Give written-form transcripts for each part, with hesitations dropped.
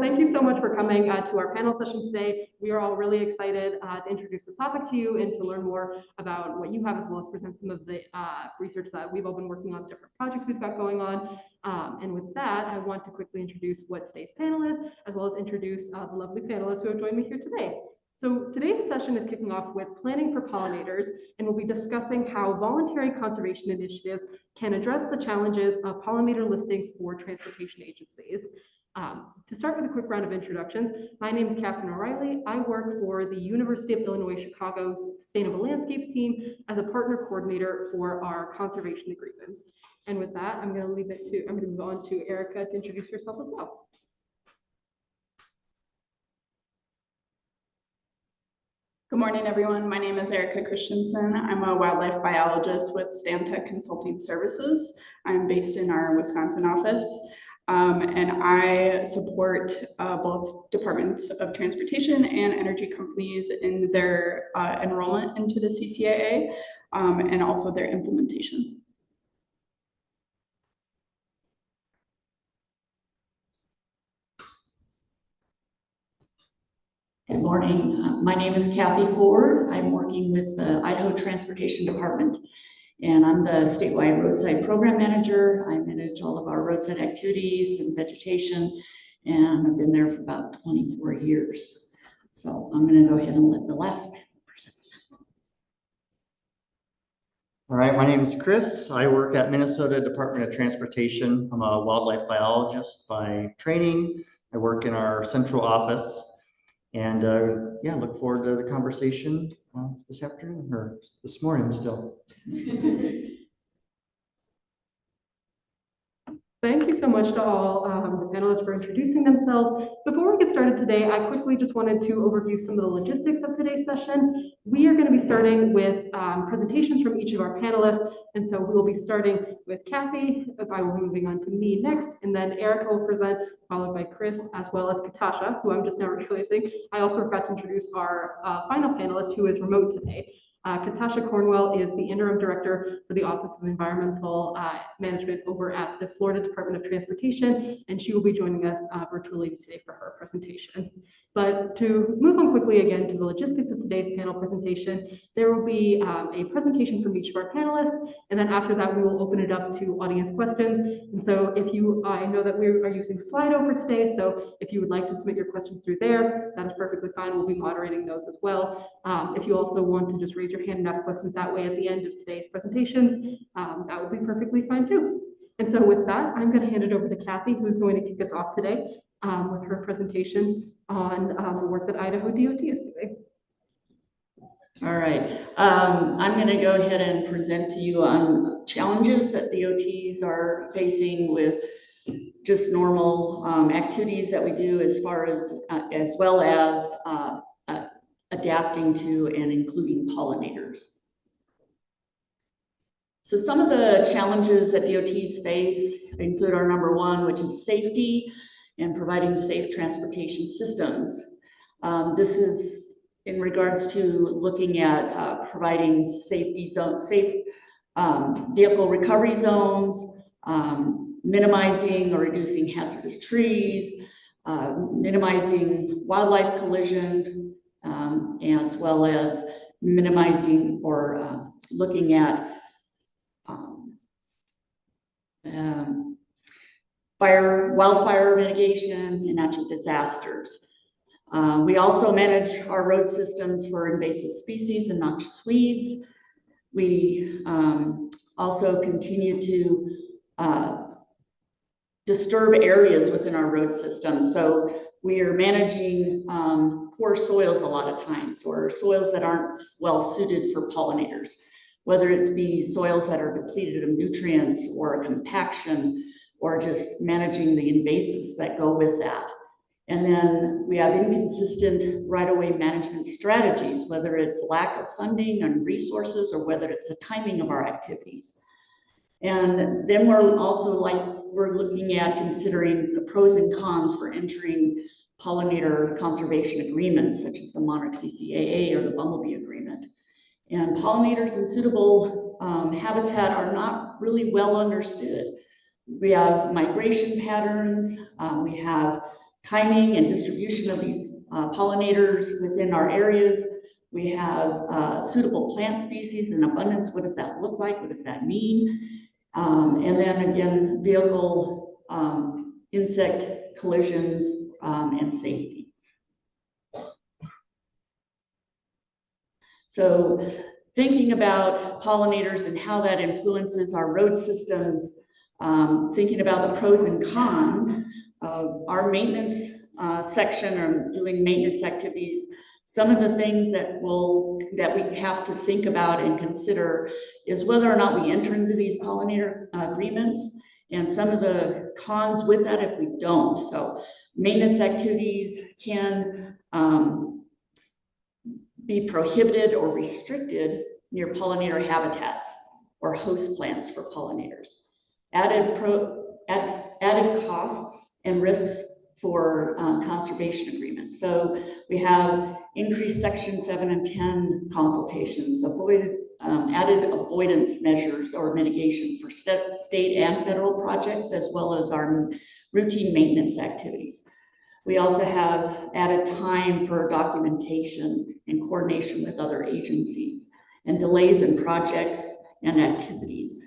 thank you so much for coming to our panel session today. We are all really excited to introduce this topic to you and to learn more about what you have, as well as present some of the research that we've all been working on, different projects we've got going on. And with that, I want to quickly introduce what today's panel is, as well as introduce the lovely panelists who have joined me here today. So today's session is kicking off with planning for pollinators, and we'll be discussing how voluntary conservation initiatives can address the challenges of pollinator listings for transportation agencies. To start with a quick round of introductions, my name is Cathy O'Reilly. I work for the University of Illinois Chicago's Sustainable Landscapes team as a partner coordinator for our conservation agreements. And with that, I'm going to move on to Erica to introduce herself as well. Good morning, everyone. My name is Erica Christiansen. I'm a wildlife biologist with Stantec Consulting Services. I'm based in our Wisconsin office, and I support both departments of transportation and energy companies in their enrollment into the CCAA and also their implementation. Good morning. My name is Cathy Ford. I'm working with the Idaho Transportation Department, and I'm the statewide roadside program manager. I manage all of our roadside activities and vegetation, and I've been there for about 24 years. So I'm going to go ahead and let the last panel present. All right, my name is Chris. I work at Minnesota Department of Transportation. I'm a wildlife biologist by training. I work in our central office. And yeah, look forward to the conversation this afternoon, or this morning still. Thank you so much to all the panelists for introducing themselves. Before we get started today, I quickly just wanted to overview some of the logistics of today's session. We are going to be starting with presentations from each of our panelists. And so we will be starting with Cathy. I will be moving on to me next, and then Erica will present, followed by Chris, as well as Katasha, who I'm just now realizing. I also forgot to introduce our final panelist, who is remote today. Katasha Cornwell is the interim director for the Office of Environmental Management over at the Florida Department of Transportation, and she will be joining us virtually today for her presentation. But to move on quickly again to the logistics of today's panel presentation, there will be a presentation from each of our panelists, and then after that we will open it up to audience questions. And so I know that we are using Slido for today, so if you would like to submit your questions through there, that is perfectly fine. We'll be moderating those as well. If you also want to just raise your hand and ask questions that way at the end of today's presentations, that would be perfectly fine too. And so with that, I'm going to hand it over to Cathy, who's going to kick us off today with her presentation on the work that Idaho DOT is doing. All right, I'm going to go ahead and present to you on challenges that DOTs are facing with just normal activities that we do, as well as adapting to and including pollinators. So some of the challenges that DOTs face include our number one, which is safety and providing safe transportation systems. This is in regards to looking at providing safe vehicle recovery zones, minimizing or reducing hazardous trees, minimizing wildlife collision, as well as minimizing or looking at wildfire mitigation and natural disasters. We also manage our road systems for invasive species and noxious weeds. We also continue to disturb areas within our road system. So we are managing poor soils a lot of times, or soils that aren't well suited for pollinators, whether it be soils that are depleted of nutrients or a compaction, or just managing the invasives that go with that. And then we have inconsistent right-of-way management strategies, whether it's lack of funding and resources, or whether it's the timing of our activities. And then we're looking at considering the pros and cons for entering pollinator conservation agreements, such as the Monarch CCAA or the Bumblebee Agreement. And pollinators in suitable habitat are not really well understood. We have migration patterns, we have timing and distribution of these pollinators within our areas. We have suitable plant species in abundance. What does that look like? What does that mean? And then again, vehicle insect collisions and safety. So thinking about pollinators and how that influences our road systems, thinking about the pros and cons, our maintenance section or doing maintenance activities, some of the things that we have to think about and consider is whether or not we enter into these pollinator agreements, and some of the cons with that if we don't. So maintenance activities can be prohibited or restricted near pollinator habitats or host plants for pollinators. Added costs and risks for conservation agreements. So we have increased section 7 and 10 consultations, added avoidance measures or mitigation for state and federal projects, as well as our routine maintenance activities. We also have added time for documentation and coordination with other agencies, and delays in projects and activities.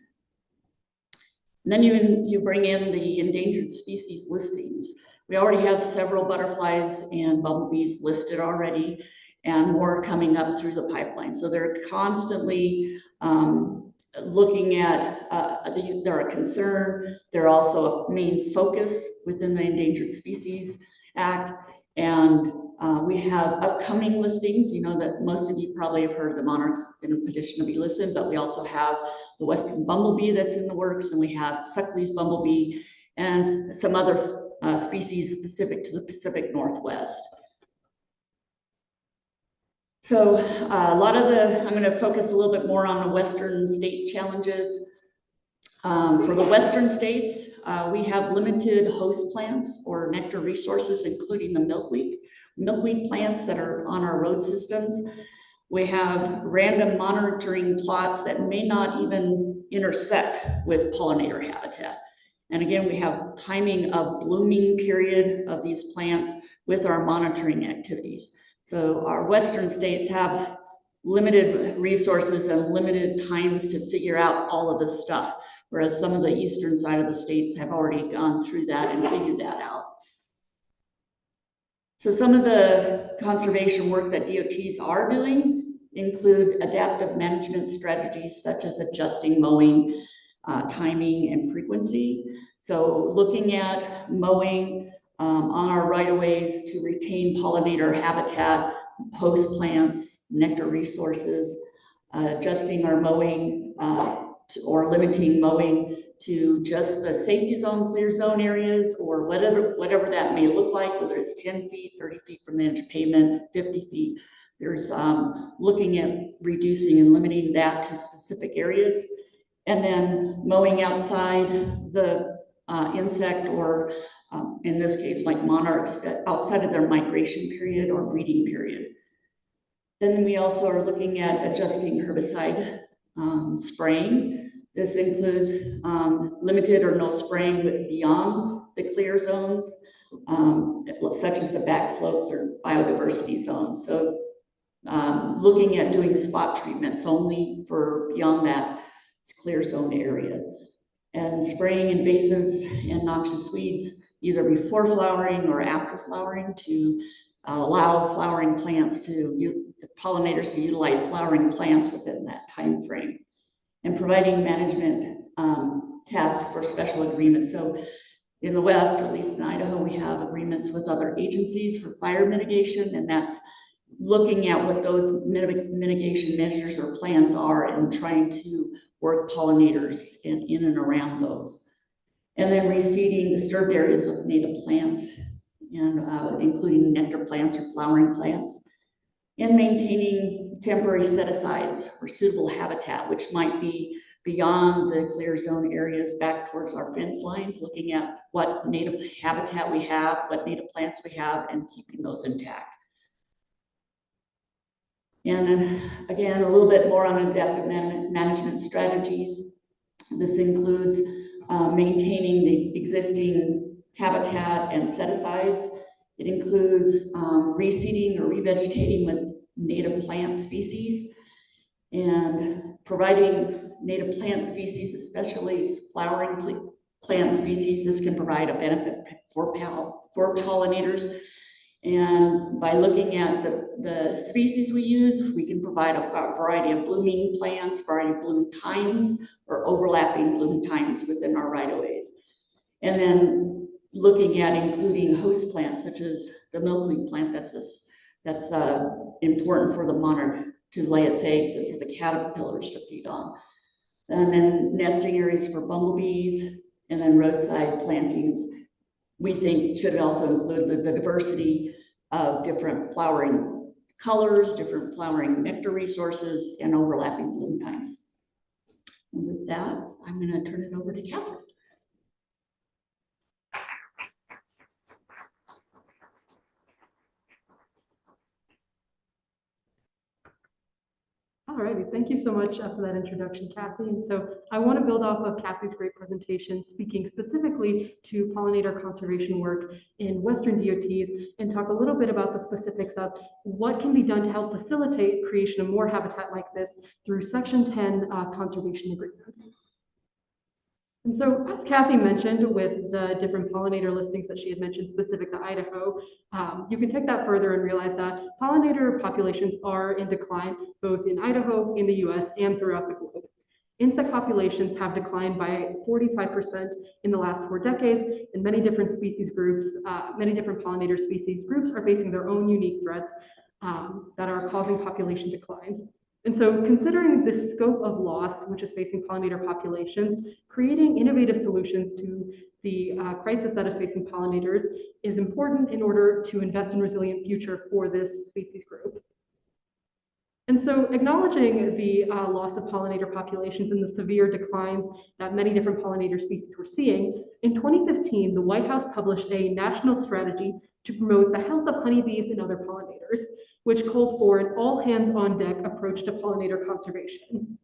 And then you bring in the endangered species listings. We already have several butterflies and bumblebees listed already, and more coming up through the pipeline. So they're constantly looking at, they're a concern. They're also a main focus within the Endangered Species Act. And we have upcoming listings. You know that most of you probably have heard the monarchs in a petition to be listed, but we also have the western bumblebee that's in the works, and we have Suckley's bumblebee and some other species specific to the Pacific Northwest. So I'm going to focus a little bit more on the western state challenges. For the western states, we have limited host plants or nectar resources, including the milkweed plants that are on our road systems. We have random monitoring plots that may not even intersect with pollinator habitat. And again, we have timing of blooming period of these plants with our monitoring activities. So our western states have limited resources and limited times to figure out all of this stuff, whereas some of the eastern side of the states have already gone through that and figured that out. So some of the conservation work that DOTs are doing include adaptive management strategies such as adjusting mowing, timing, and frequency. So looking at mowing on our right-of-ways to retain pollinator habitat, host plants, nectar resources, adjusting our mowing or limiting mowing to just the safety zone, clear zone areas, or whatever that may look like, whether it's 10 feet, 30 feet from the edge of pavement, 50 feet. There's looking at reducing and limiting that to specific areas. And then mowing outside the insect or in this case, like monarchs, outside of their migration period or breeding period. Then we also are looking at adjusting herbicide spraying. This includes limited or no spraying beyond the clear zones, such as the back slopes or biodiversity zones. So looking at doing spot treatments only for beyond that clear zone area. And spraying invasives and noxious weeds either before flowering or after flowering to allow flowering plants pollinators to utilize flowering plants within that time frame. And providing management tasks for special agreements. So in the West, or at least in Idaho, we have agreements with other agencies for fire mitigation, and that's looking at what those mitigation measures or plans are and trying to work pollinators in and around those. And then reseeding disturbed areas with native plants, and including nectar plants or flowering plants. And maintaining temporary set-asides for suitable habitat, which might be beyond the clear zone areas back towards our fence lines, looking at what native habitat we have, what native plants we have, and keeping those intact. And then again, a little bit more on adaptive management strategies. This includes maintaining the existing habitat and set-asides, It includes reseeding or revegetating with native plant species and providing native plant species, especially flowering plant species. This can provide a benefit for pollinators. And by looking at the species we use, we can provide a variety of blooming plants, variety of bloom times, or overlapping bloom times within our right-of-ways. And then looking at including host plants such as the milkweed plant that's important for the monarch to lay its eggs and for the caterpillars to feed on. And then nesting areas for bumblebees, and then roadside plantings we think should also include the diversity of different flowering colors, different flowering nectar resources, and overlapping bloom times. And with that, I'm going to turn it over to Cathy. Alrighty, thank you so much for that introduction, Cathy. And so I want to build off of Cathy's great presentation, speaking specifically to pollinator conservation work in Western DOTs, and talk a little bit about the specifics of what can be done to help facilitate creation of more habitat like this through Section 10 conservation agreements. And so, as Cathy mentioned, with the different pollinator listings that she had mentioned specific to Idaho, you can take that further and realize that pollinator populations are in decline, both in Idaho, in the US, and throughout the globe. Insect populations have declined by 45% in the last 4 decades, and many different species groups, many different pollinator species groups are facing their own unique threats that are causing population declines. And so, considering this scope of loss, which is facing pollinator populations, creating innovative solutions to the crisis that is facing pollinators is important in order to invest in a resilient future for this species group. And so, acknowledging the loss of pollinator populations and the severe declines that many different pollinator species were seeing, in 2015, the White House published a national strategy to promote the health of honeybees and other pollinators, which called for an all-hands-on-deck approach to pollinator conservation.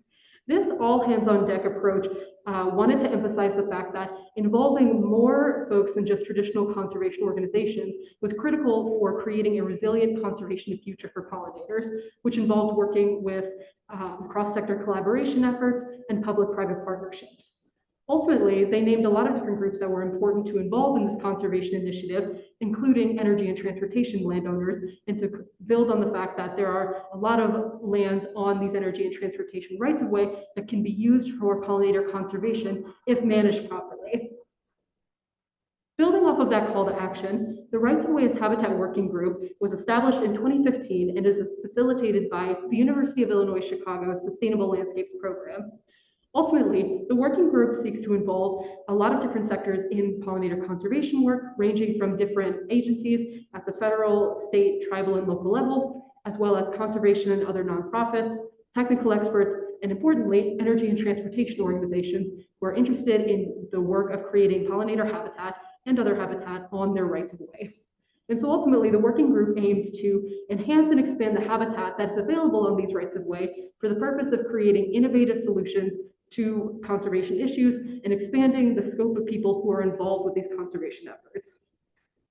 This all-hands-on-deck approach wanted to emphasize the fact that involving more folks than just traditional conservation organizations was critical for creating a resilient conservation future for pollinators, which involved working with cross-sector collaboration efforts and public-private partnerships. Ultimately, they named a lot of different groups that were important to involve in this conservation initiative, including energy and transportation landowners, and to build on the fact that there are a lot of lands on these energy and transportation rights-of-way that can be used for pollinator conservation if managed properly. Building off of that call to action, the Rights-of-Way as Habitat Working Group was established in 2015 and is facilitated by the University of Illinois Chicago Sustainable Landscapes Program. Ultimately, the working group seeks to involve a lot of different sectors in pollinator conservation work, ranging from different agencies at the federal, state, tribal, and local level, as well as conservation and other nonprofits, technical experts, and importantly, energy and transportation organizations who are interested in the work of creating pollinator habitat and other habitat on their rights of way. And so ultimately, the working group aims to enhance and expand the habitat that's available on these rights of way for the purpose of creating innovative solutions to conservation issues and expanding the scope of people who are involved with these conservation efforts.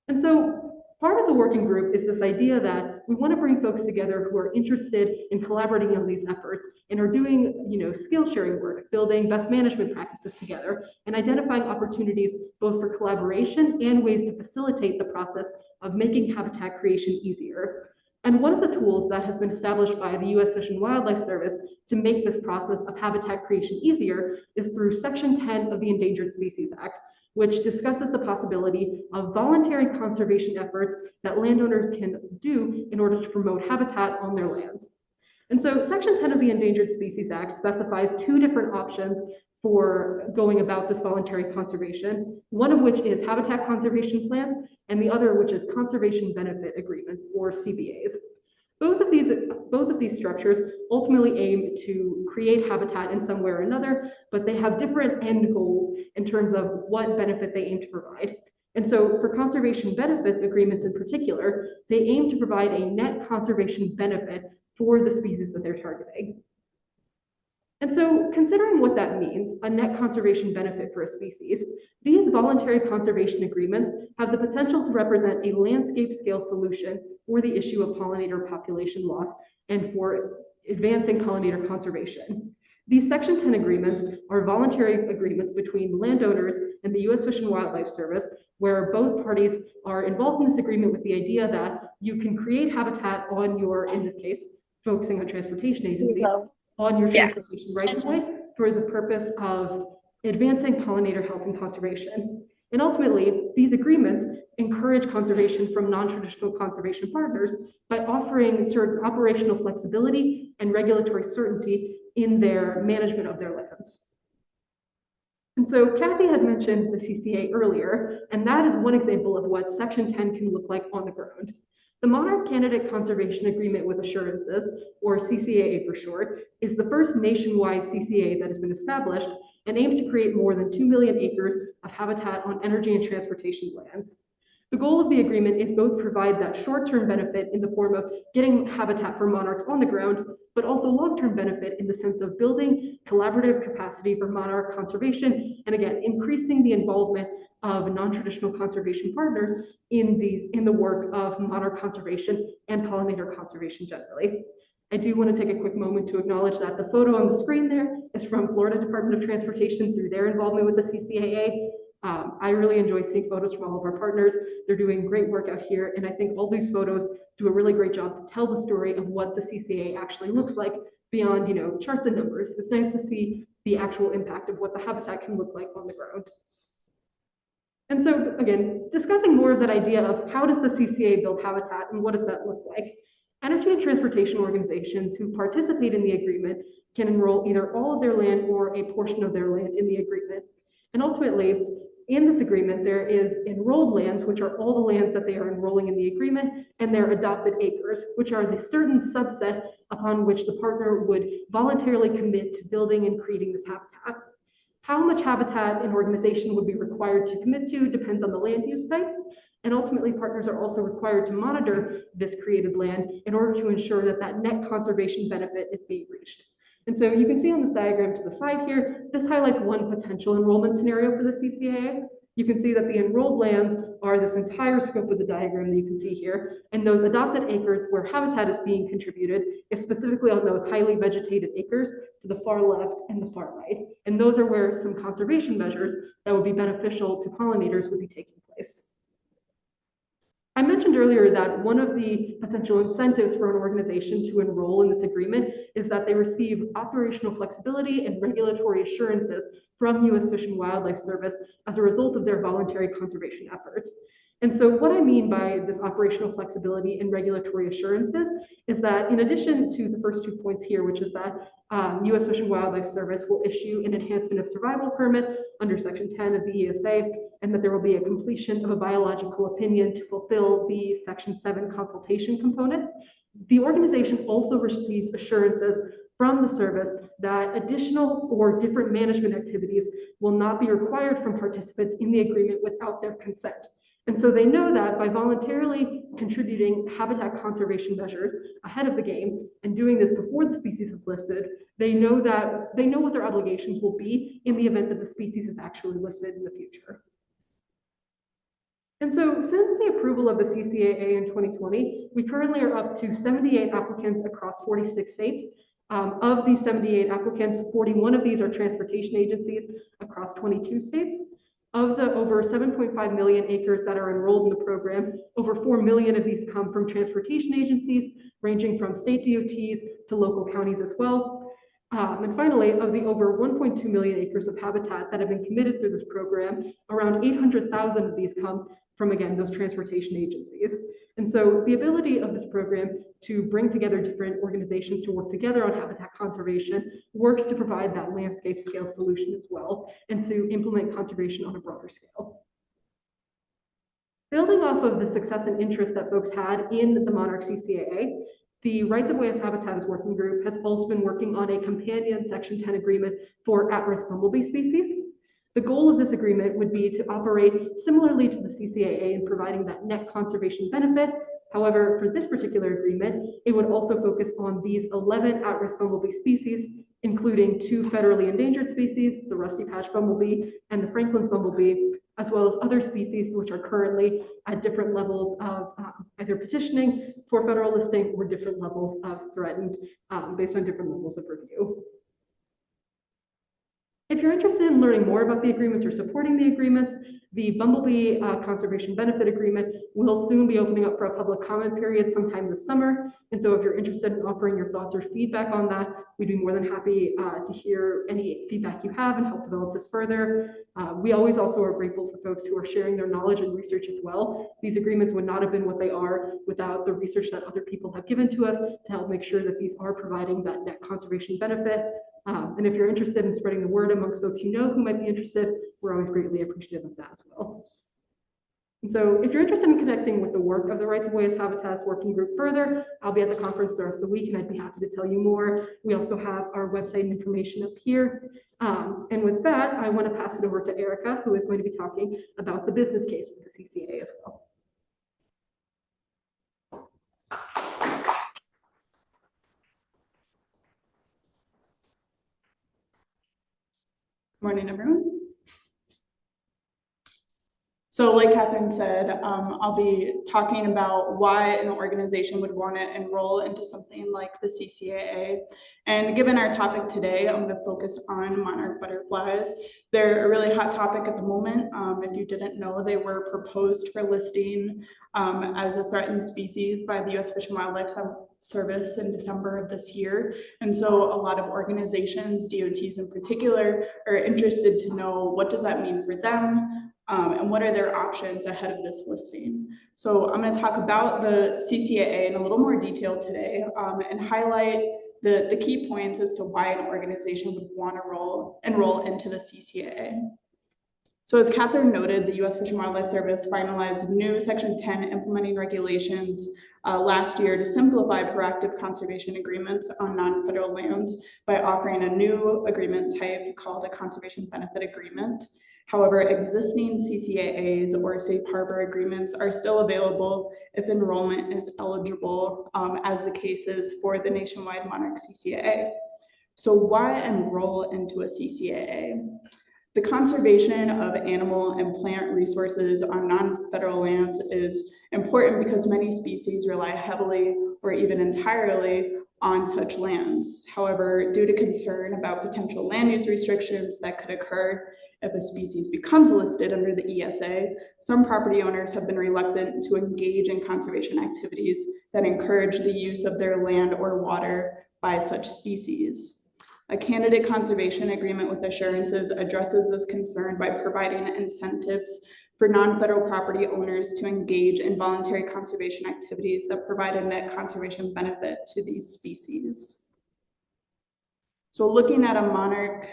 And so part of the working group is this idea that we want to bring folks together who are interested in collaborating on these efforts and are doing, skill sharing work, building best management practices together, and identifying opportunities both for collaboration and ways to facilitate the process of making habitat creation easier. And one of the tools that has been established by the U.S. Fish and Wildlife Service to make this process of habitat creation easier is through Section 10 of the Endangered Species Act, which discusses the possibility of voluntary conservation efforts that landowners can do in order to promote habitat on their lands. And so Section 10 of the Endangered Species Act specifies 2 different options for going about this voluntary conservation, one of which is habitat conservation plans, and the other which is conservation benefit agreements, or CBAs. Both of these structures ultimately aim to create habitat in some way or another, but they have different end goals in terms of what benefit they aim to provide. And so for conservation benefit agreements in particular, they aim to provide a net conservation benefit for the species that they're targeting. And so considering what that means, a net conservation benefit for a species, these voluntary conservation agreements have the potential to represent a landscape scale solution for the issue of pollinator population loss and for advancing pollinator conservation. These Section 10 agreements are voluntary agreements between landowners and the U.S. Fish and Wildlife Service, where both parties are involved in this agreement with the idea that you can create habitat on your, in this case, focusing on transportation agencies, on your transportation rights of way for the purpose of advancing pollinator health and conservation. And ultimately, these agreements encourage conservation from non-traditional conservation partners by offering certain operational flexibility and regulatory certainty in their management of their lands. And so Cathy had mentioned the CCA earlier, and that is one example of what Section 10 can look like on the ground. The Monarch Candidate Conservation Agreement with Assurances, or CCAA for short, is the first nationwide CCA that has been established and aims to create more than 2 million acres of habitat on energy and transportation lands. The goal of the agreement is both provide that short-term benefit in the form of getting habitat for monarchs on the ground, but also long-term benefit in the sense of building collaborative capacity for monarch conservation, and again, increasing the involvement of non-traditional conservation partners in the work of monarch conservation and pollinator conservation generally. I do want to take a quick moment to acknowledge that the photo on the screen there is from Florida Department of Transportation through their involvement with the CCAA. I really enjoy seeing photos from all of our partners. They're doing great work out here, and I think all these photos do a really great job to tell the story of what the CCA actually looks like beyond, charts and numbers. It's nice to see the actual impact of what the habitat can look like on the ground. And so, again, discussing more of that idea of how does the CCA build habitat and what does that look like? Energy and transportation organizations who participate in the agreement can enroll either all of their land or a portion of their land in the agreement. And ultimately, in this agreement, there is enrolled lands, which are all the lands that they are enrolling in the agreement, and their adopted acres, which are the certain subset upon which the partner would voluntarily commit to building and creating this habitat. How much habitat an organization would be required to commit to depends on the land use type, and ultimately partners are also required to monitor this created land in order to ensure that that net conservation benefit is being reached. And so you can see on this diagram to the side here, this highlights one potential enrollment scenario for the CCAA. You can see that the enrolled lands are this entire scope of the diagram that you can see here, and those adopted acres where habitat is being contributed is specifically on those highly vegetated acres to the far left and the far right. And those are where some conservation measures that would be beneficial to pollinators would be taking place. I mentioned earlier that one of the potential incentives for an organization to enroll in this agreement is that they receive operational flexibility and regulatory assurances from U.S. Fish and Wildlife Service as a result of their voluntary conservation efforts. And so what I mean by this operational flexibility and regulatory assurances is that in addition to the first 2 points here, which is that U.S. Fish and Wildlife Service will issue an enhancement of survival permit under Section 10 of the ESA, and that there will be a completion of a biological opinion to fulfill the Section 7 consultation component. The organization also receives assurances from the service that additional or different management activities will not be required from participants in the agreement without their consent. And so they know that by voluntarily contributing habitat conservation measures ahead of the game and doing this before the species is listed, they know what their obligations will be in the event that the species is actually listed in the future. And so since the approval of the CCAA in 2020, we currently are up to 78 applicants across 46 states. Of these 78 applicants, 41 of these are transportation agencies across 22 states. Of the over 7.5 million acres that are enrolled in the program, over 4 million of these come from transportation agencies, ranging from state DOTs to local counties as well. And finally, of the over 1.2 million acres of habitat that have been committed through this program, around 800,000 of these come from, again, those transportation agencies. And so the ability of this program to bring together different organizations to work together on habitat conservation works to provide that landscape scale solution as well, and to implement conservation on a broader scale. Building off of the success and interest that folks had in the Monarch CCAA, the Rights of Way as Habitats Working Group has also been working on a companion Section 10 agreement for at-risk bumblebee species. The goal of this agreement would be to operate similarly to the CCAA in providing that net conservation benefit. However, for this particular agreement, it would also focus on these 11 at-risk bumblebee species including 2 federally endangered species, the rusty patch bumblebee and the Franklin's bumblebee, as well as other species which are currently at different levels of either petitioning for federal listing or different levels of threatened based on different levels of review. If you're interested in learning more about the agreements or supporting the agreements, the Bumblebee Conservation Benefit Agreement will soon be opening up for a public comment period sometime this summer. And so if you're interested in offering your thoughts or feedback on that, we'd be more than happy to hear any feedback you have and help develop this further. We always also are grateful for folks who are sharing their knowledge and research as well. These agreements would not have been what they are without the research that other people have given to us to help make sure that these are providing that net conservation benefit. And if you're interested in spreading the word amongst folks you know who might be interested, we're always greatly appreciative of that as well. And so if you're interested in connecting with the work of the Rights of Way as Habitats Working Group further, I'll be at the conference the rest of the week and I'd be happy to tell you more. We also have our website and information up here. And with that, I want to pass it over to Erica, who is going to be talking about the business case with the CCA as well. Morning, everyone. So like Catherine said, I'll be talking about why an organization would want to enroll into something like the CCAA. And given our topic today, I'm going to focus on monarch butterflies. They're a really hot topic at the moment. If you didn't know, they were proposed for listing as a threatened species by the U.S. Fish and Wildlife Service in December of this year. And so a lot of organizations, DOTs in particular, are interested to know what does that mean for them and what are their options ahead of this listing. So I'm going to talk about the CCAA in a little more detail today and highlight the key points as to why an organization would want to enroll into the CCAA. So as Catherine noted, the U.S. Fish and Wildlife Service finalized new Section 10 implementing regulations last year to simplify proactive conservation agreements on non-federal lands by offering a new agreement type called a Conservation Benefit Agreement. However, existing CCAAs or safe harbor agreements are still available if enrollment is eligible, as the case is for the nationwide monarch CCAA. So why enroll into a CCAA? The conservation of animal and plant resources on non-federal lands is important because many species rely heavily or even entirely on such lands. However, due to concern about potential land use restrictions that could occur if a species becomes listed under the ESA, some property owners have been reluctant to engage in conservation activities that encourage the use of their land or water by such species. A candidate conservation agreement with assurances addresses this concern by providing incentives for non-federal property owners to engage in voluntary conservation activities that provide a net conservation benefit to these species. So looking at the monarch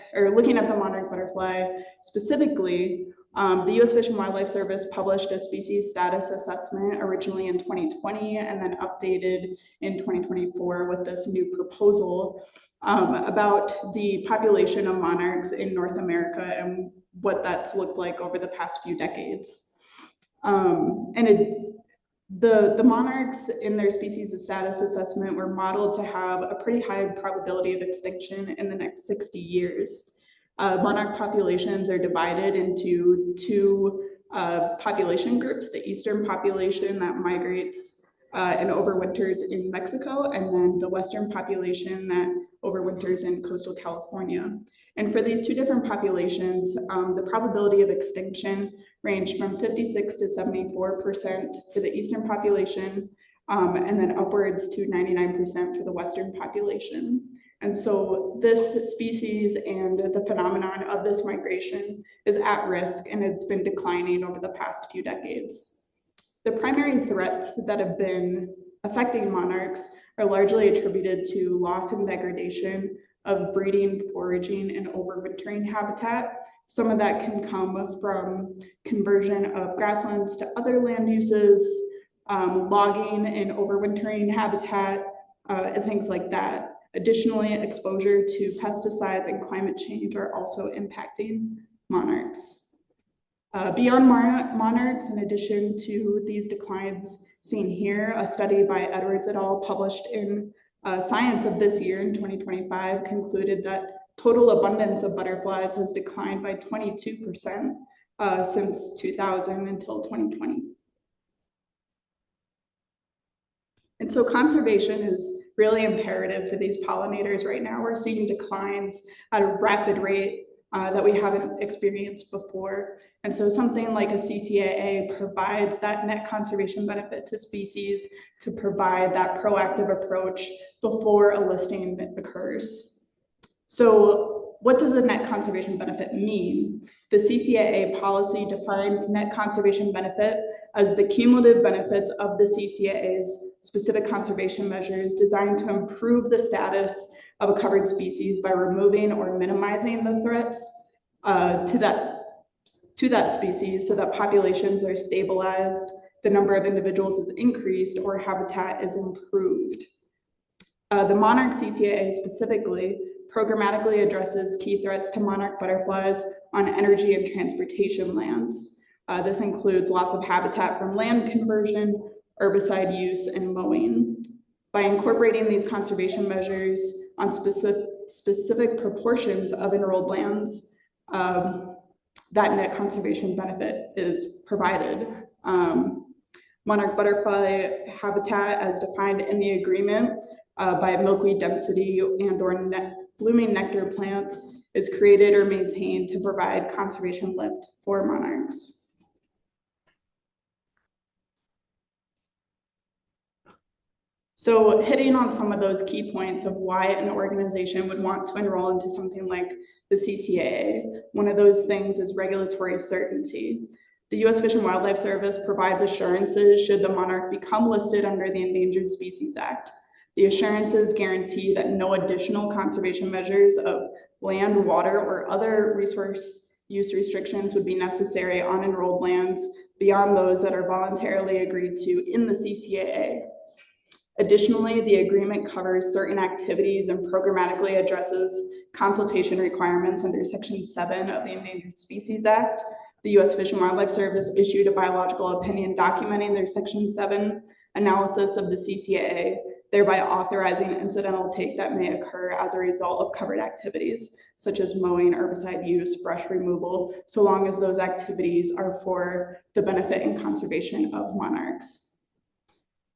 butterfly specifically, the U.S. Fish and Wildlife Service published a species status assessment originally in 2020 and then updated in 2024 with this new proposal about the population of monarchs in North America and what that's looked like over the past few decades. The monarchs in their species status assessment were modeled to have a pretty high probability of extinction in the next 60 years. Monarch populations are divided into two population groups, the eastern population that migrates and overwinters in Mexico, and then the western population that overwinters in coastal California. And for these two different populations, the probability of extinction ranged from 56 to 74% for the eastern population, and then upwards to 99% for the western population. And so this species and the phenomenon of this migration is at risk, and it's been declining over the past few decades. The primary threats that have been affecting monarchs are largely attributed to loss and degradation of breeding, foraging, and overwintering habitat. Some of that can come from conversion of grasslands to other land uses, logging and overwintering habitat, and things like that. Additionally, exposure to pesticides and climate change are also impacting monarchs. Beyond monarchs, in addition to these declines seen here, a study by Edwards et al. Published in Science of this year in 2025 concluded that total abundance of butterflies has declined by 22% since 2000 until 2020. And so conservation is really imperative for these pollinators right now. We're seeing declines at a rapid rate that we haven't experienced before. And so something like a CCAA provides that net conservation benefit to species to provide that proactive approach before a listing occurs. So what does a net conservation benefit mean? The CCAA policy defines net conservation benefit as the cumulative benefits of the CCAA's specific conservation measures designed to improve the status of a covered species by removing or minimizing the threats to that species so that populations are stabilized, the number of individuals is increased, or habitat is improved. The monarch CCAA specifically programmatically addresses key threats to monarch butterflies on energy and transportation lands. This includes loss of habitat from land conversion, herbicide use, and mowing. By incorporating these conservation measures on specific proportions of enrolled lands, that net conservation benefit is provided. Monarch butterfly habitat, as defined in the agreement by milkweed density and/or blooming nectar plants, is created or maintained to provide conservation lift for monarchs. So hitting on some of those key points of why an organization would want to enroll into something like the CCAA, one of those things is regulatory certainty. The U.S. Fish and Wildlife Service provides assurances should the monarch become listed under the Endangered Species Act. The assurances guarantee that no additional conservation measures of land, water, or other resource use restrictions would be necessary on enrolled lands beyond those that are voluntarily agreed to in the CCAA. Additionally, the agreement covers certain activities and programmatically addresses consultation requirements under Section 7 of the Endangered Species Act. The U.S. Fish and Wildlife Service issued a biological opinion documenting their Section 7 analysis of the CCAA, thereby authorizing incidental take that may occur as a result of covered activities, such as mowing, herbicide use, brush removal, so long as those activities are for the benefit and conservation of monarchs.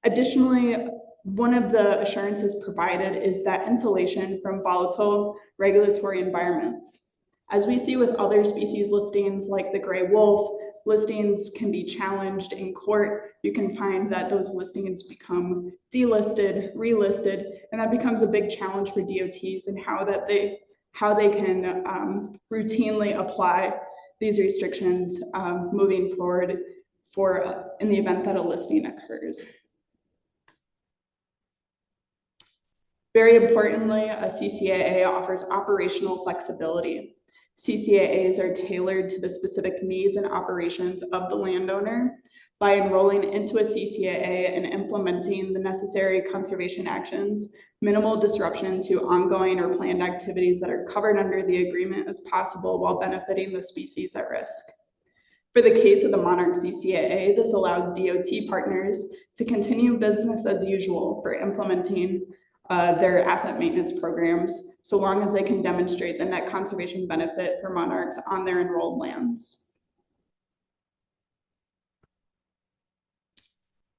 Additionally, one of the assurances provided is that insulation from volatile regulatory environments. As we see with other species listings like the gray wolf, listings can be challenged in court. You can find that those listings become delisted, relisted, and that becomes a big challenge for DOTs and how they can routinely apply these restrictions moving forward in the event that a listing occurs. Very importantly, a CCAA offers operational flexibility. CCAAs are tailored to the specific needs and operations of the landowner. By enrolling into a CCAA and implementing the necessary conservation actions, minimal disruption to ongoing or planned activities that are covered under the agreement is possible while benefiting the species at risk. For the case of the monarch CCAA, this allows DOT partners to continue business as usual for implementing their asset maintenance programs, so long as they can demonstrate the net conservation benefit for monarchs on their enrolled lands.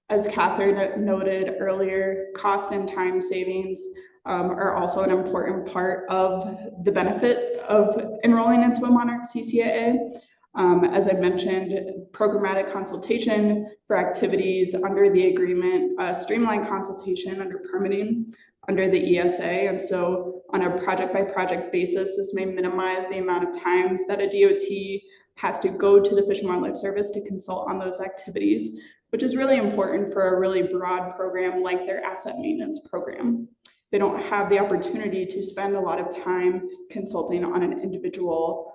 As Cathy noted earlier, cost and time savings are also an important part of the benefit of enrolling into a monarch CCAA. As I mentioned, programmatic consultation for activities under the agreement, streamlined consultation under permitting under the ESA. And so on a project-by-project basis, this may minimize the amount of times that a DOT has to go to the Fish and Wildlife Service to consult on those activities, which is really important for a really broad program like their asset maintenance program. They don't have the opportunity to spend a lot of time consulting on an individual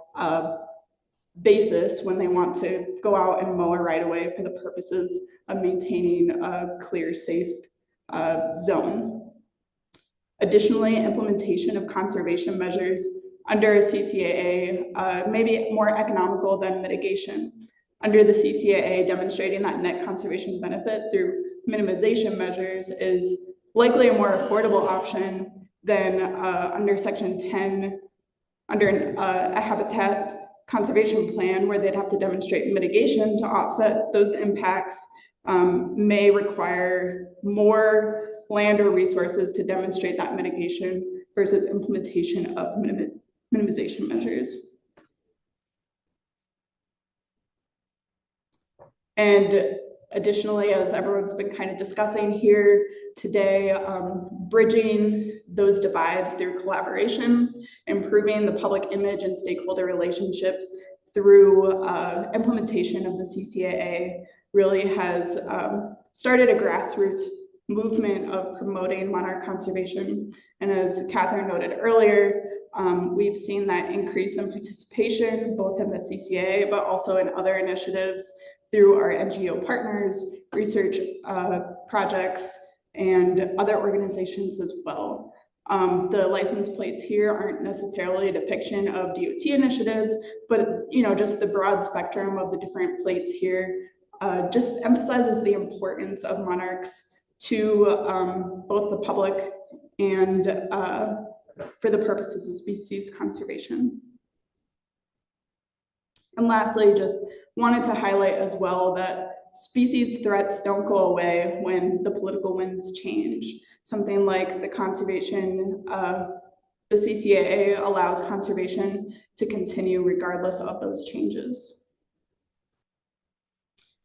basis when they want to go out and mow a right of way for the purposes of maintaining a clear, safe zone. Additionally, implementation of conservation measures under a CCAA may be more economical than mitigation. Under the CCAA, demonstrating that net conservation benefit through minimization measures is likely a more affordable option than under Section 10, under a habitat conservation plan, where they'd have to demonstrate mitigation to offset those impacts, may require more land or resources to demonstrate that mitigation versus implementation of minimization measures. And additionally, as everyone's been kind of discussing here today, bridging those divides through collaboration, improving the public image and stakeholder relationships through implementation of the CCAA really has started a grassroots movement of promoting monarch conservation. And as Catherine noted earlier, we've seen that increase in participation both in the CCAA but also in other initiatives through our NGO partners, research projects, and other organizations as well. The license plates here aren't necessarily a depiction of DOT initiatives, but just the broad spectrum of the different plates here just emphasizes the importance of monarchs to both the public and for the purposes of species conservation. And lastly, just wanted to highlight as well that species threats don't go away when the political winds change. Something like the conservation, the CCAA allows conservation to continue regardless of those changes.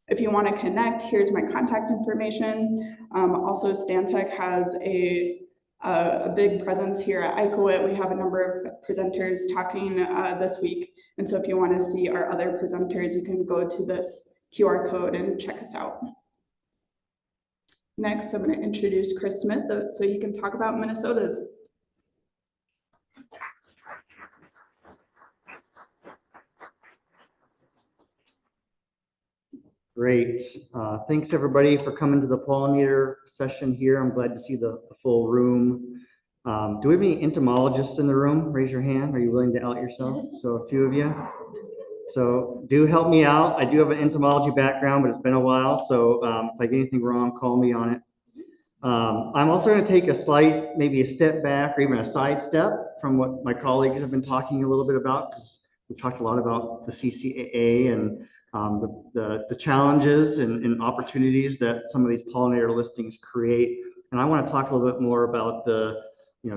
If you want to connect, here's my contact information. Also, Stantec has a big presence here at ICOET. We have a number of presenters talking this week. And so if you want to see our other presenters, you can go to this QR code and check us out. Next, I'm going to introduce Chris Smith so he can talk about Minnesota's. Great. Thanks everybody for coming to the pollinator session here. I'm glad to see the full room. Do we have any entomologists in the room? Raise your hand. Are you willing to out yourself? So a few of you. So do help me out. I do have an entomology background, but it's been a while. So if I get anything wrong, call me on it. I'm also going to take maybe a step back or even a side step from what my colleagues have been talking a little bit about, because we talked a lot about the CCAA and the challenges and opportunities that some of these pollinator listings create. And I want to talk a little bit more about the,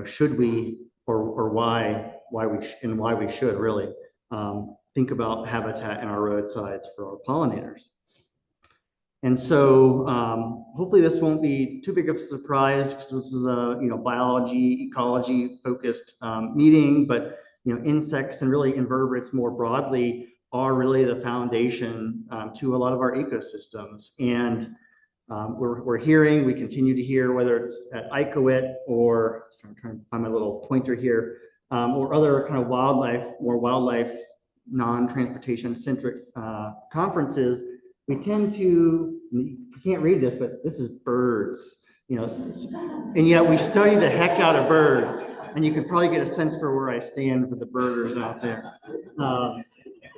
should we or why we should really think about habitat in our roadsides for our pollinators. And so hopefully this won't be too big of a surprise, because this is a biology, ecology focused meeting, but insects and really invertebrates more broadly are really the foundation to a lot of our ecosystems. And we continue to hear, whether it's at ICOET or, I'm trying to find my little pointer here, or other kind of wildlife, non-transportation centric conferences, we tend to, you can't read this, but this is birds, and yet we study the heck out of birds, and you can probably get a sense for where I stand for the birders out there.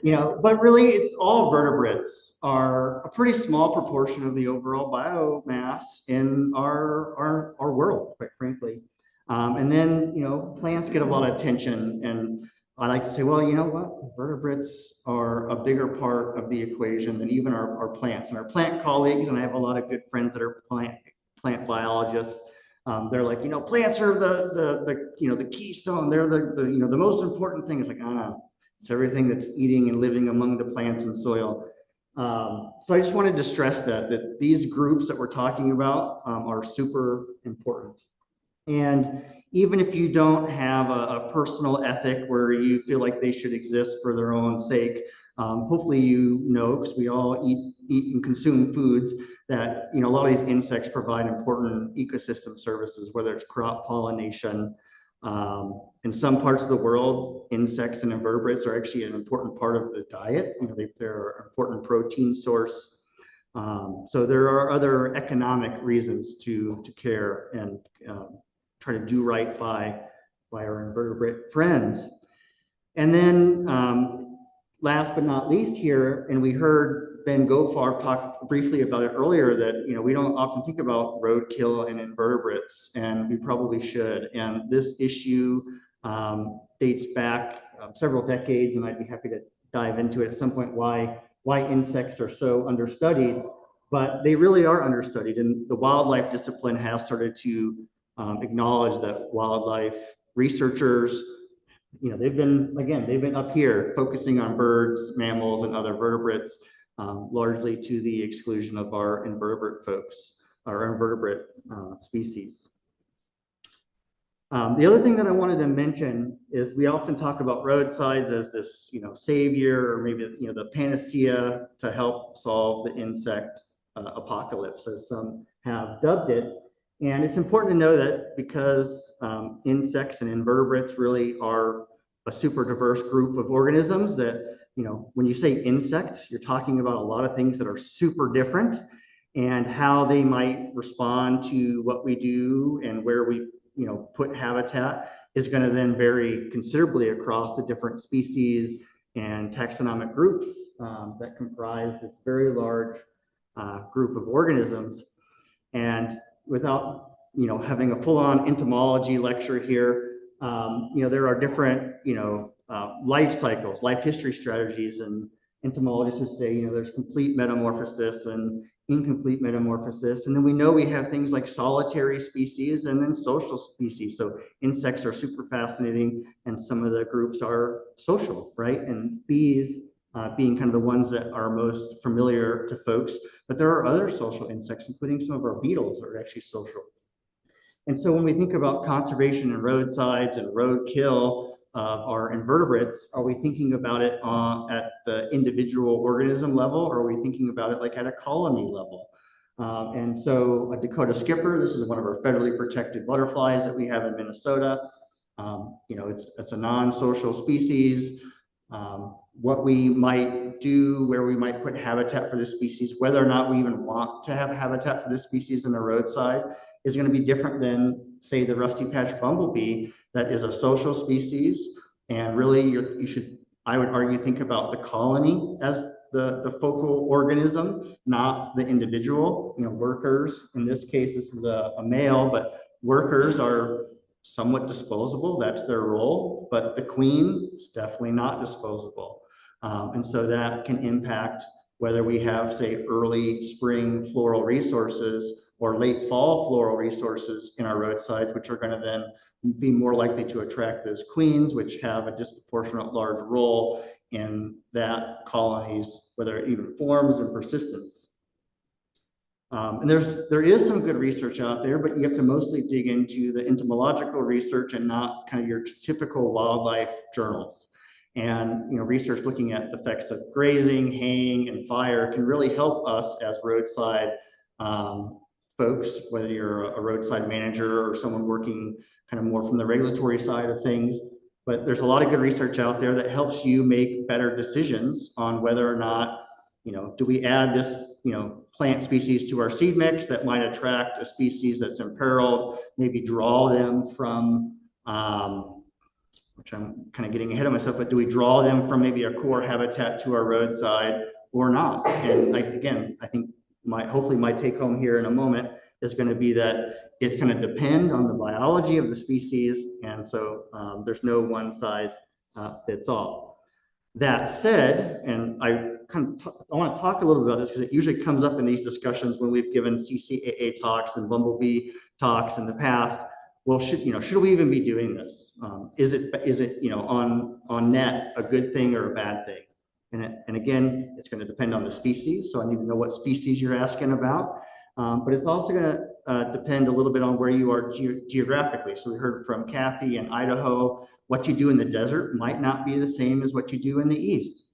But really it's all vertebrates are a pretty small proportion of the overall biomass in our world, quite frankly. And then, plants get a lot of attention, and I like to say, well, you know what? Vertebrates are a bigger part of the equation than even our plants. And our plant colleagues, and I have a lot of good friends that are plant biologists. They're like, plants are the keystone. They're the most important thing. It's like, it's everything that's eating and living among the plants and soil. So I just wanted to stress that these groups that we're talking about are super important. And even if you don't have a personal ethic where you feel like they should exist for their own sake, hopefully because we all eat and consume foods, that a lot of these insects provide important ecosystem services, whether it's crop pollination. In some parts of the world, insects and invertebrates are actually an important part of the diet. They're an important protein source. So there are other economic reasons to care and try to do right by our invertebrate friends. And then last but not least here, and we heard Ben Gofar talked briefly about it earlier that, we don't often think about roadkill and invertebrates, and we probably should. And this issue dates back several decades, and I'd be happy to dive into it at some point why insects are so understudied, but they really are understudied. And the wildlife discipline has started to acknowledge that wildlife researchers, they've been up here focusing on birds, mammals, and other vertebrates, largely to the exclusion of our invertebrate folks, our invertebrate species. The other thing that I wanted to mention is we often talk about roadsides as this, savior, or maybe, the panacea to help solve the insect apocalypse, as some have dubbed it. And it's important to know that because insects and invertebrates really are a super diverse group of organisms, that, when you say insect, you're talking about a lot of things that are super different, and how they might respond to what we do and where we, put habitat is going to then vary considerably across the different species and taxonomic groups that comprise this very large group of organisms. And without, having a full-on entomology lecture here, there are different, life cycles, life history strategies, and entomologists would say, there's complete metamorphosis and incomplete metamorphosis. And then we know we have things like solitary species and then social species. So insects are super fascinating, and some of the groups are social, right? And bees being kind of the ones that are most familiar to folks, but there are other social insects, including some of our beetles that are actually social. And so when we think about conservation and roadsides and roadkill of our invertebrates, are we thinking about it at the individual organism level, or are we thinking about it like at a colony level? And so a Dakota skipper, this is one of our federally protected butterflies that we have in Minnesota. It's a non-social species. What we might do, where we might put habitat for this species, whether or not we even want to have habitat for this species in a roadside, is going to be different than, say, the rusty patch bumblebee, that is a social species. And really, you should, I would argue, think about the colony as the focal organism, not the individual. Workers, in this case, this is a male, but workers are somewhat disposable. That's their role, but the queen is definitely not disposable. And so that can impact whether we have, say, early spring floral resources or late fall floral resources in our roadsides, which are going to then be more likely to attract those queens, which have a disproportionate large role in that colony's, whether it even forms and persistence. And there is some good research out there, but you have to mostly dig into the entomological research and not kind of your typical wildlife journals. And research looking at the effects of grazing, haying, and fire can really help us as roadside folks, whether you're a roadside manager or someone working kind of more from the regulatory side of things. But there's a lot of good research out there that helps you make better decisions on whether or not, do we add this, plant species to our seed mix that might attract a species that's imperiled, maybe draw them from, which I'm kind of getting ahead of myself, but do we draw them from maybe a core habitat to our roadside or not? And I think hopefully my take home here in a moment is going to be that it's going to depend on the biology of the species. And so there's no one size fits all. That said, and I want to talk a little bit about this because it usually comes up in these discussions when we've given CCAA talks and bumblebee talks in the past. Well, should we even be doing this? Is it on net a good thing or a bad thing? And again, it's going to depend on the species. So I need to know what species you're asking about. But it's also going to depend a little bit on where you are geographically. So we heard from Cathy in Idaho, what you do in the desert might not be the same as what you do in the east.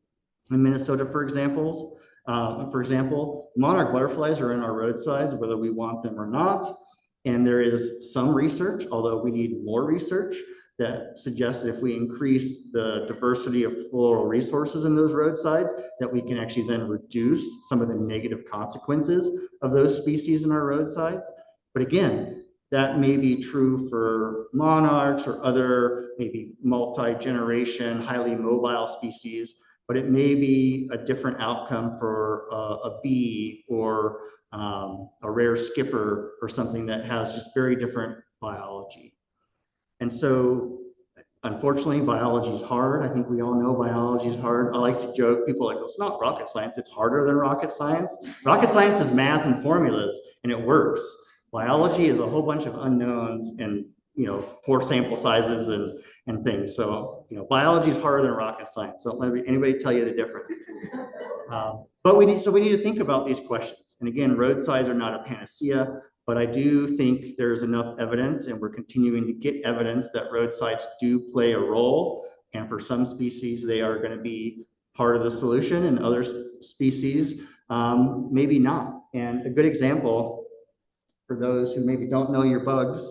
In Minnesota, for example, monarch butterflies are in our roadsides, whether we want them or not. And there is some research, although we need more research, that suggests that if we increase the diversity of floral resources in those roadsides, that we can actually then reduce some of the negative consequences of those species in our roadsides. But again, that may be true for monarchs or other maybe multi-generation, highly mobile species. but it may be a different outcome for a bee or a rare skipper or something that has just very different biology. And so, unfortunately, biology is hard. I think we all know biology is hard. I like to joke, people are like, well, it's not rocket science, it's harder than rocket science. Rocket science is math and formulas, and it works. Biology is a whole bunch of unknowns and, you know, poor sample sizes and things. So, you know, biology is harder than rocket science. Don't let anybody tell you the difference. But we need to think about these questions. And again, roadsides are not a panacea, but I do think there's enough evidence, and we're continuing to get evidence that roadsides do play a role. And for some species, they are going to be part of the solution, and other species, maybe not. And a good example for those who maybe don't know your bugs,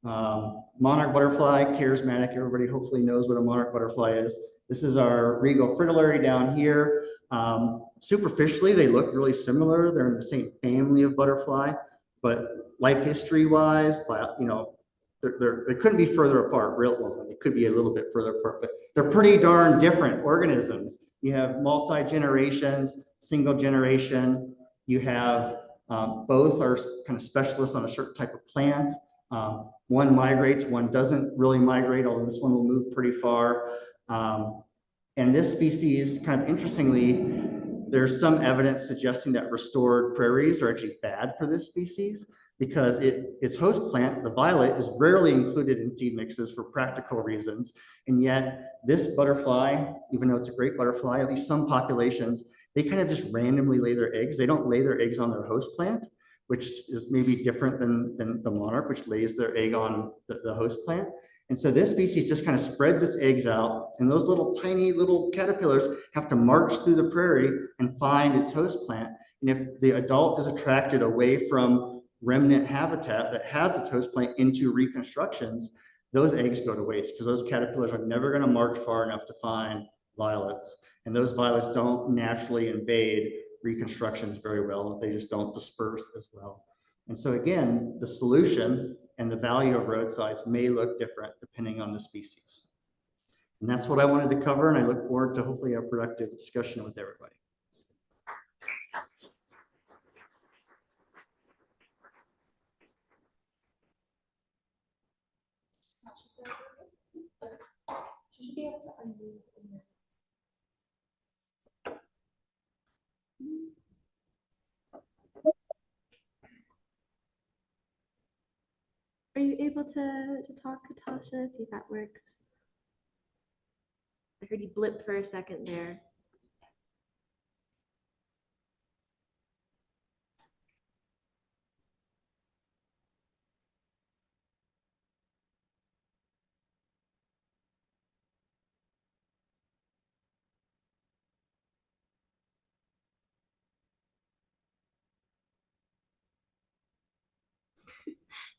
monarch butterfly, charismatic. Everybody hopefully knows what a monarch butterfly is. This is our regal fritillary down here. Superficially, they look really similar. They're in the same family of butterfly, but life history-wise, you know, they couldn't be further apart. Well, they could be a little bit further apart, but they're pretty darn different organisms. You have multi-generations, single generation. You have both are kind of specialists on a certain type of plant. One migrates, one doesn't really migrate, although this one will move pretty far. And this species, kind of interestingly, there's some evidence suggesting that restored prairies are actually bad for this species because its host plant, the violet, is rarely included in seed mixes for practical reasons. And yet this butterfly, even though it's a great butterfly, at least some populations, they kind of just randomly lay their eggs. They don't lay their eggs on their host plant, which is maybe different than the monarch, which lays their egg on the host plant. And so this species just kind of spreads its eggs out, and those little tiny little caterpillars have to march through the prairie and find its host plant. And if the adult is attracted away from remnant habitat that has its host plant into reconstructions, those eggs go to waste because those caterpillars are never going to march far enough to find violets. And those violets don't naturally invade reconstructions very well. They just don't disperse as well. And so again, the solution and the value of roadsides may look different depending on the species. And that's what I wanted to cover, and I look forward to hopefully a productive discussion with everybody. She should be able to unmute. Are you able to talk, Katasha? See if that works. I heard you blip for a second there.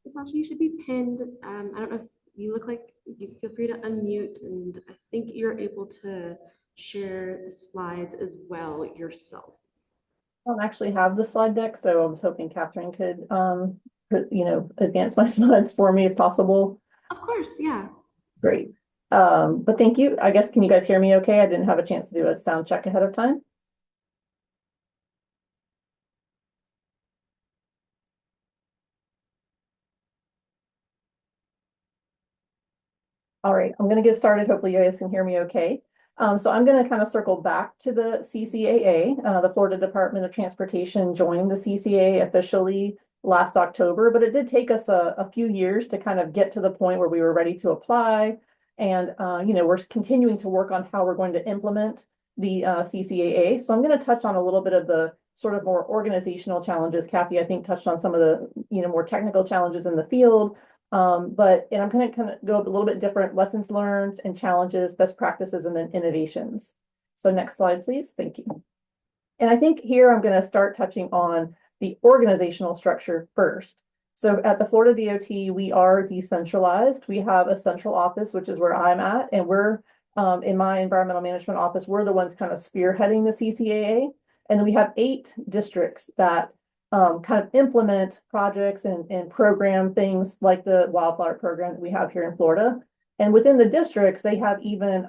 Katasha, you should be pinned. I don't know if you look like you feel free to unmute, and I think you're able to share the slides as well yourself. I don't actually have the slide deck, so I was hoping Catherine could, advance my slides for me if possible. Of course, yeah. Great. But thank you. I guess, can you guys hear me okay? I didn't have a chance to do a sound check ahead of time. All right, I'm going to get started. Hopefully you guys can hear me okay. So I'm going to kind of circle back to the CCAA. The Florida Department of Transportation joined the CCAA officially last October, but it did take us a few years to kind of get to the point where we were ready to apply. And, we're continuing to work on how we're going to implement the CCAA. So I'm going to touch on a little bit of the sort of more organizational challenges. Cathy, I think, touched on some of the, more technical challenges in the field. And I'm going to kind of go a little bit different: lessons learned and challenges, best practices, and then innovations. So next slide, please. Thank you. And I think here I'm going to start touching on the organizational structure first. So at the Florida DOT, we are decentralized. We have a central office, which is where I'm at, and we're in my environmental management office, we're the ones kind of spearheading the CCAA. And then we have 8 districts that kind of implement projects and program things like the wildflower program that we have here in Florida. And within the districts, they have even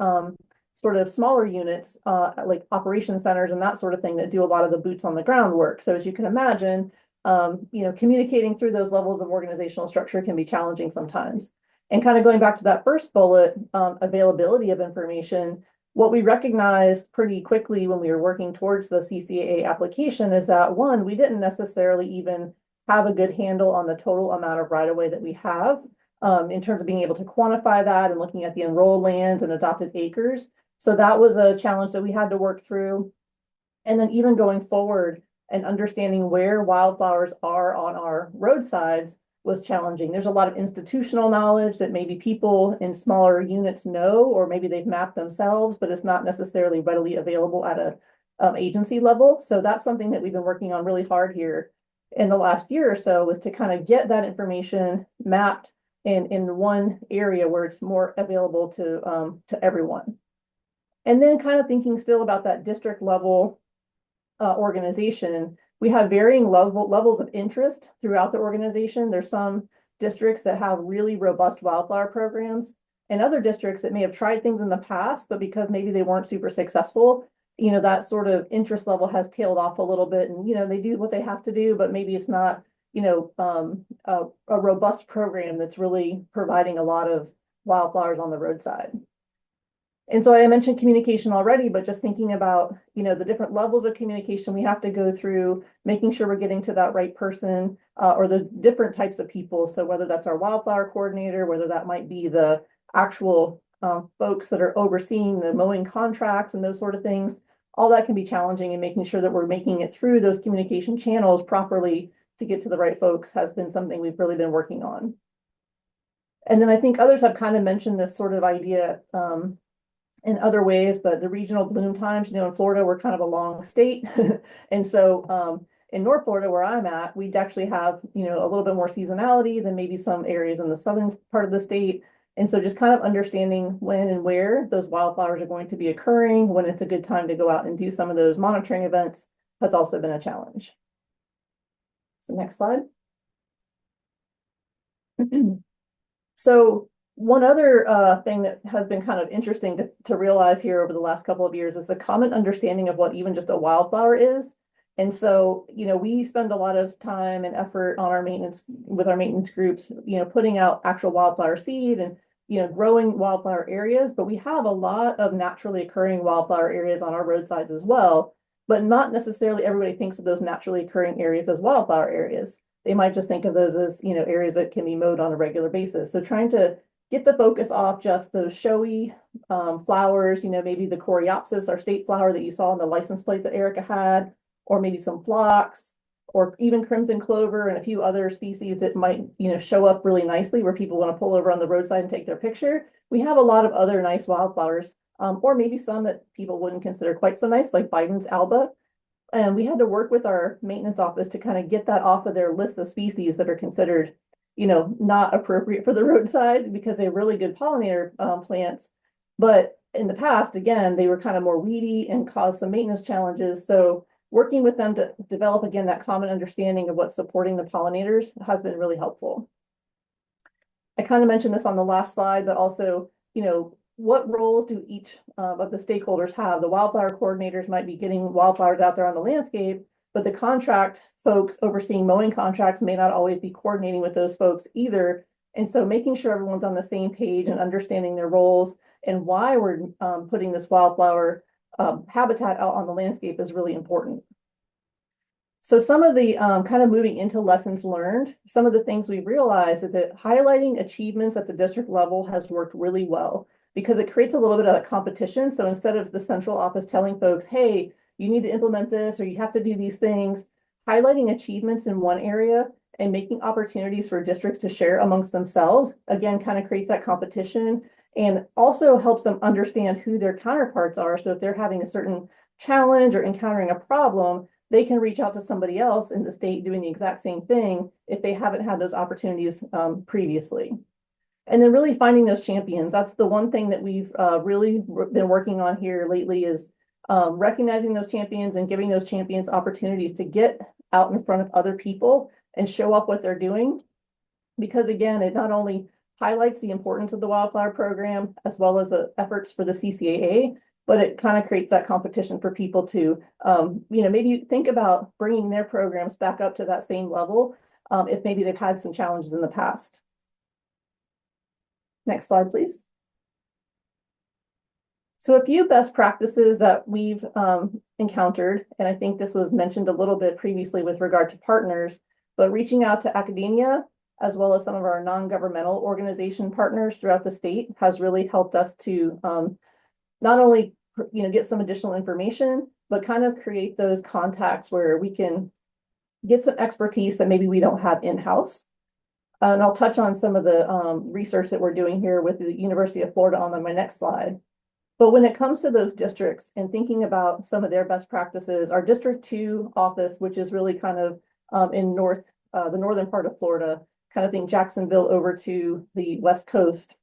sort of smaller units, like operation centers and that sort of thing that do a lot of the boots on the ground work. So as you can imagine, communicating through those levels of organizational structure can be challenging sometimes. And kind of going back to that first bullet, availability of information, what we recognized pretty quickly when we were working towards the CCAA application is that, one, we didn't necessarily even have a good handle on the total amount of right-of-way that we have in terms of being able to quantify that and looking at the enrolled lands and adopted acres. So that was a challenge that we had to work through. And then even going forward and understanding where wildflowers are on our roadsides was challenging. There's a lot of institutional knowledge that maybe people in smaller units know, or maybe they've mapped themselves, but it's not necessarily readily available at a agency level. So that's something that we've been working on really hard here in the last year or so, was to kind of get that information mapped in one area where it's more available to everyone. And then kind of thinking still about that district level organization, we have varying levels of interest throughout the organization. There's some districts that have really robust wildflower programs, and other districts that may have tried things in the past, but because maybe they weren't super successful, that sort of interest level has tailed off a little bit, and they do what they have to do, but maybe it's not a robust program that's really providing a lot of wildflowers on the roadside. And so I mentioned communication already, but just thinking about, the different levels of communication we have to go through, making sure we're getting to that right person or the different types of people. So whether that's our wildflower coordinator, whether that might be the actual folks that are overseeing the mowing contracts and those sort of things, all that can be challenging, and making sure that we're making it through those communication channels properly to get to the right folks has been something we've really been working on. And then I think others have kind of mentioned this sort of idea in other ways, but the regional bloom times, in Florida, we're kind of a long state. And so in North Florida, where I'm at, we'd actually have, a little bit more seasonality than maybe some areas in the southern part of the state. And so just kind of understanding when and where those wildflowers are going to be occurring, when it's a good time to go out and do some of those monitoring events, has also been a challenge. So next slide. So one other thing that has been kind of interesting to realize here over the last couple of years is the common understanding of what even just a wildflower is. And so, we spend a lot of time and effort on our maintenance with our maintenance groups, putting out actual wildflower seed and, growing wildflower areas, but we have a lot of naturally occurring wildflower areas on our roadsides as well, but not necessarily everybody thinks of those naturally occurring areas as wildflower areas. They might just think of those as, areas that can be mowed on a regular basis. So trying to get the focus off just those showy flowers, maybe the coreopsis, our state flower that you saw on the license plate that Erica had, or maybe some phlox, or even crimson clover and a few other species that might, show up really nicely where people want to pull over on the roadside and take their picture. We have a lot of other nice wildflowers, or maybe some that people wouldn't consider quite so nice, like Biden's alba. And we had to work with our maintenance office to kind of get that off of their list of species that are considered not appropriate for the roadside, because they're really good pollinator plants. But in the past, again, they were kind of more weedy and caused some maintenance challenges. So working with them to develop, again, that common understanding of what's supporting the pollinators has been really helpful. I kind of mentioned this on the last slide, but also, what roles do each of the stakeholders have? The wildflower coordinators might be getting wildflowers out there on the landscape, but the contract folks overseeing mowing contracts may not always be coordinating with those folks either. And so making sure everyone's on the same page and understanding their roles and why we're putting this wildflower habitat out on the landscape is really important. So some of the kind of moving into lessons learned, some of the things we've realized is that highlighting achievements at the district level has worked really well, because it creates a little bit of a competition. So instead of the central office telling folks, hey, you need to implement this, or you have to do these things, highlighting achievements in one area and making opportunities for districts to share amongst themselves, again, kind of creates that competition and also helps them understand who their counterparts are. So if they're having a certain challenge or encountering a problem, they can reach out to somebody else in the state doing the exact same thing if they haven't had those opportunities previously. And then really finding those champions. That's the one thing that we've really been working on here lately, is recognizing those champions and giving those champions opportunities to get out in front of other people and show off what they're doing. Because again, it not only highlights the importance of the wildflower program as well as the efforts for the CCAA, but it kind of creates that competition for people to, maybe think about bringing their programs back up to that same level if maybe they've had some challenges in the past. Next slide, please. So a few best practices that we've encountered, and I think this was mentioned a little bit previously with regard to partners, but reaching out to academia as well as some of our non-governmental organization partners throughout the state has really helped us to not only get some additional information, but kind of create those contacts where we can get some expertise that maybe we don't have in-house. And I'll touch on some of the research that we're doing here with the University of Florida on my next slide. But when it comes to those districts and thinking about some of their best practices, our District 2 office, which is really kind of in the northern part of Florida, kind of think Jacksonville over to the West Coast,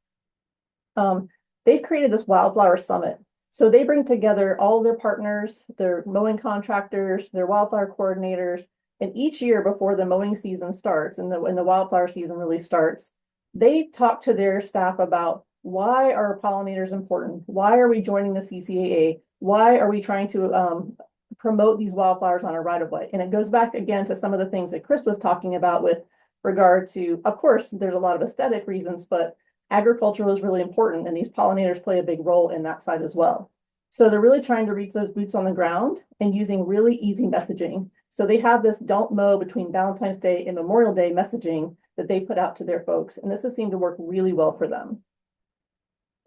they've created this wildflower summit. So they bring together all their partners, their mowing contractors, their wildflower coordinators, and each year before the mowing season starts and when the wildflower season really starts, they talk to their staff about why are pollinators important? Why are we joining the CCAA? Why are we trying to promote these wildflowers on our right-of-way? And it goes back again to some of the things that Chris was talking about with regard to, of course, there's a lot of aesthetic reasons, but agriculture is really important, and these pollinators play a big role in that side as well. So they're really trying to reach those boots on the ground and using really easy messaging. So they have this don't mow between Valentine's Day and Memorial Day messaging that they put out to their folks. And this has seemed to work really well for them.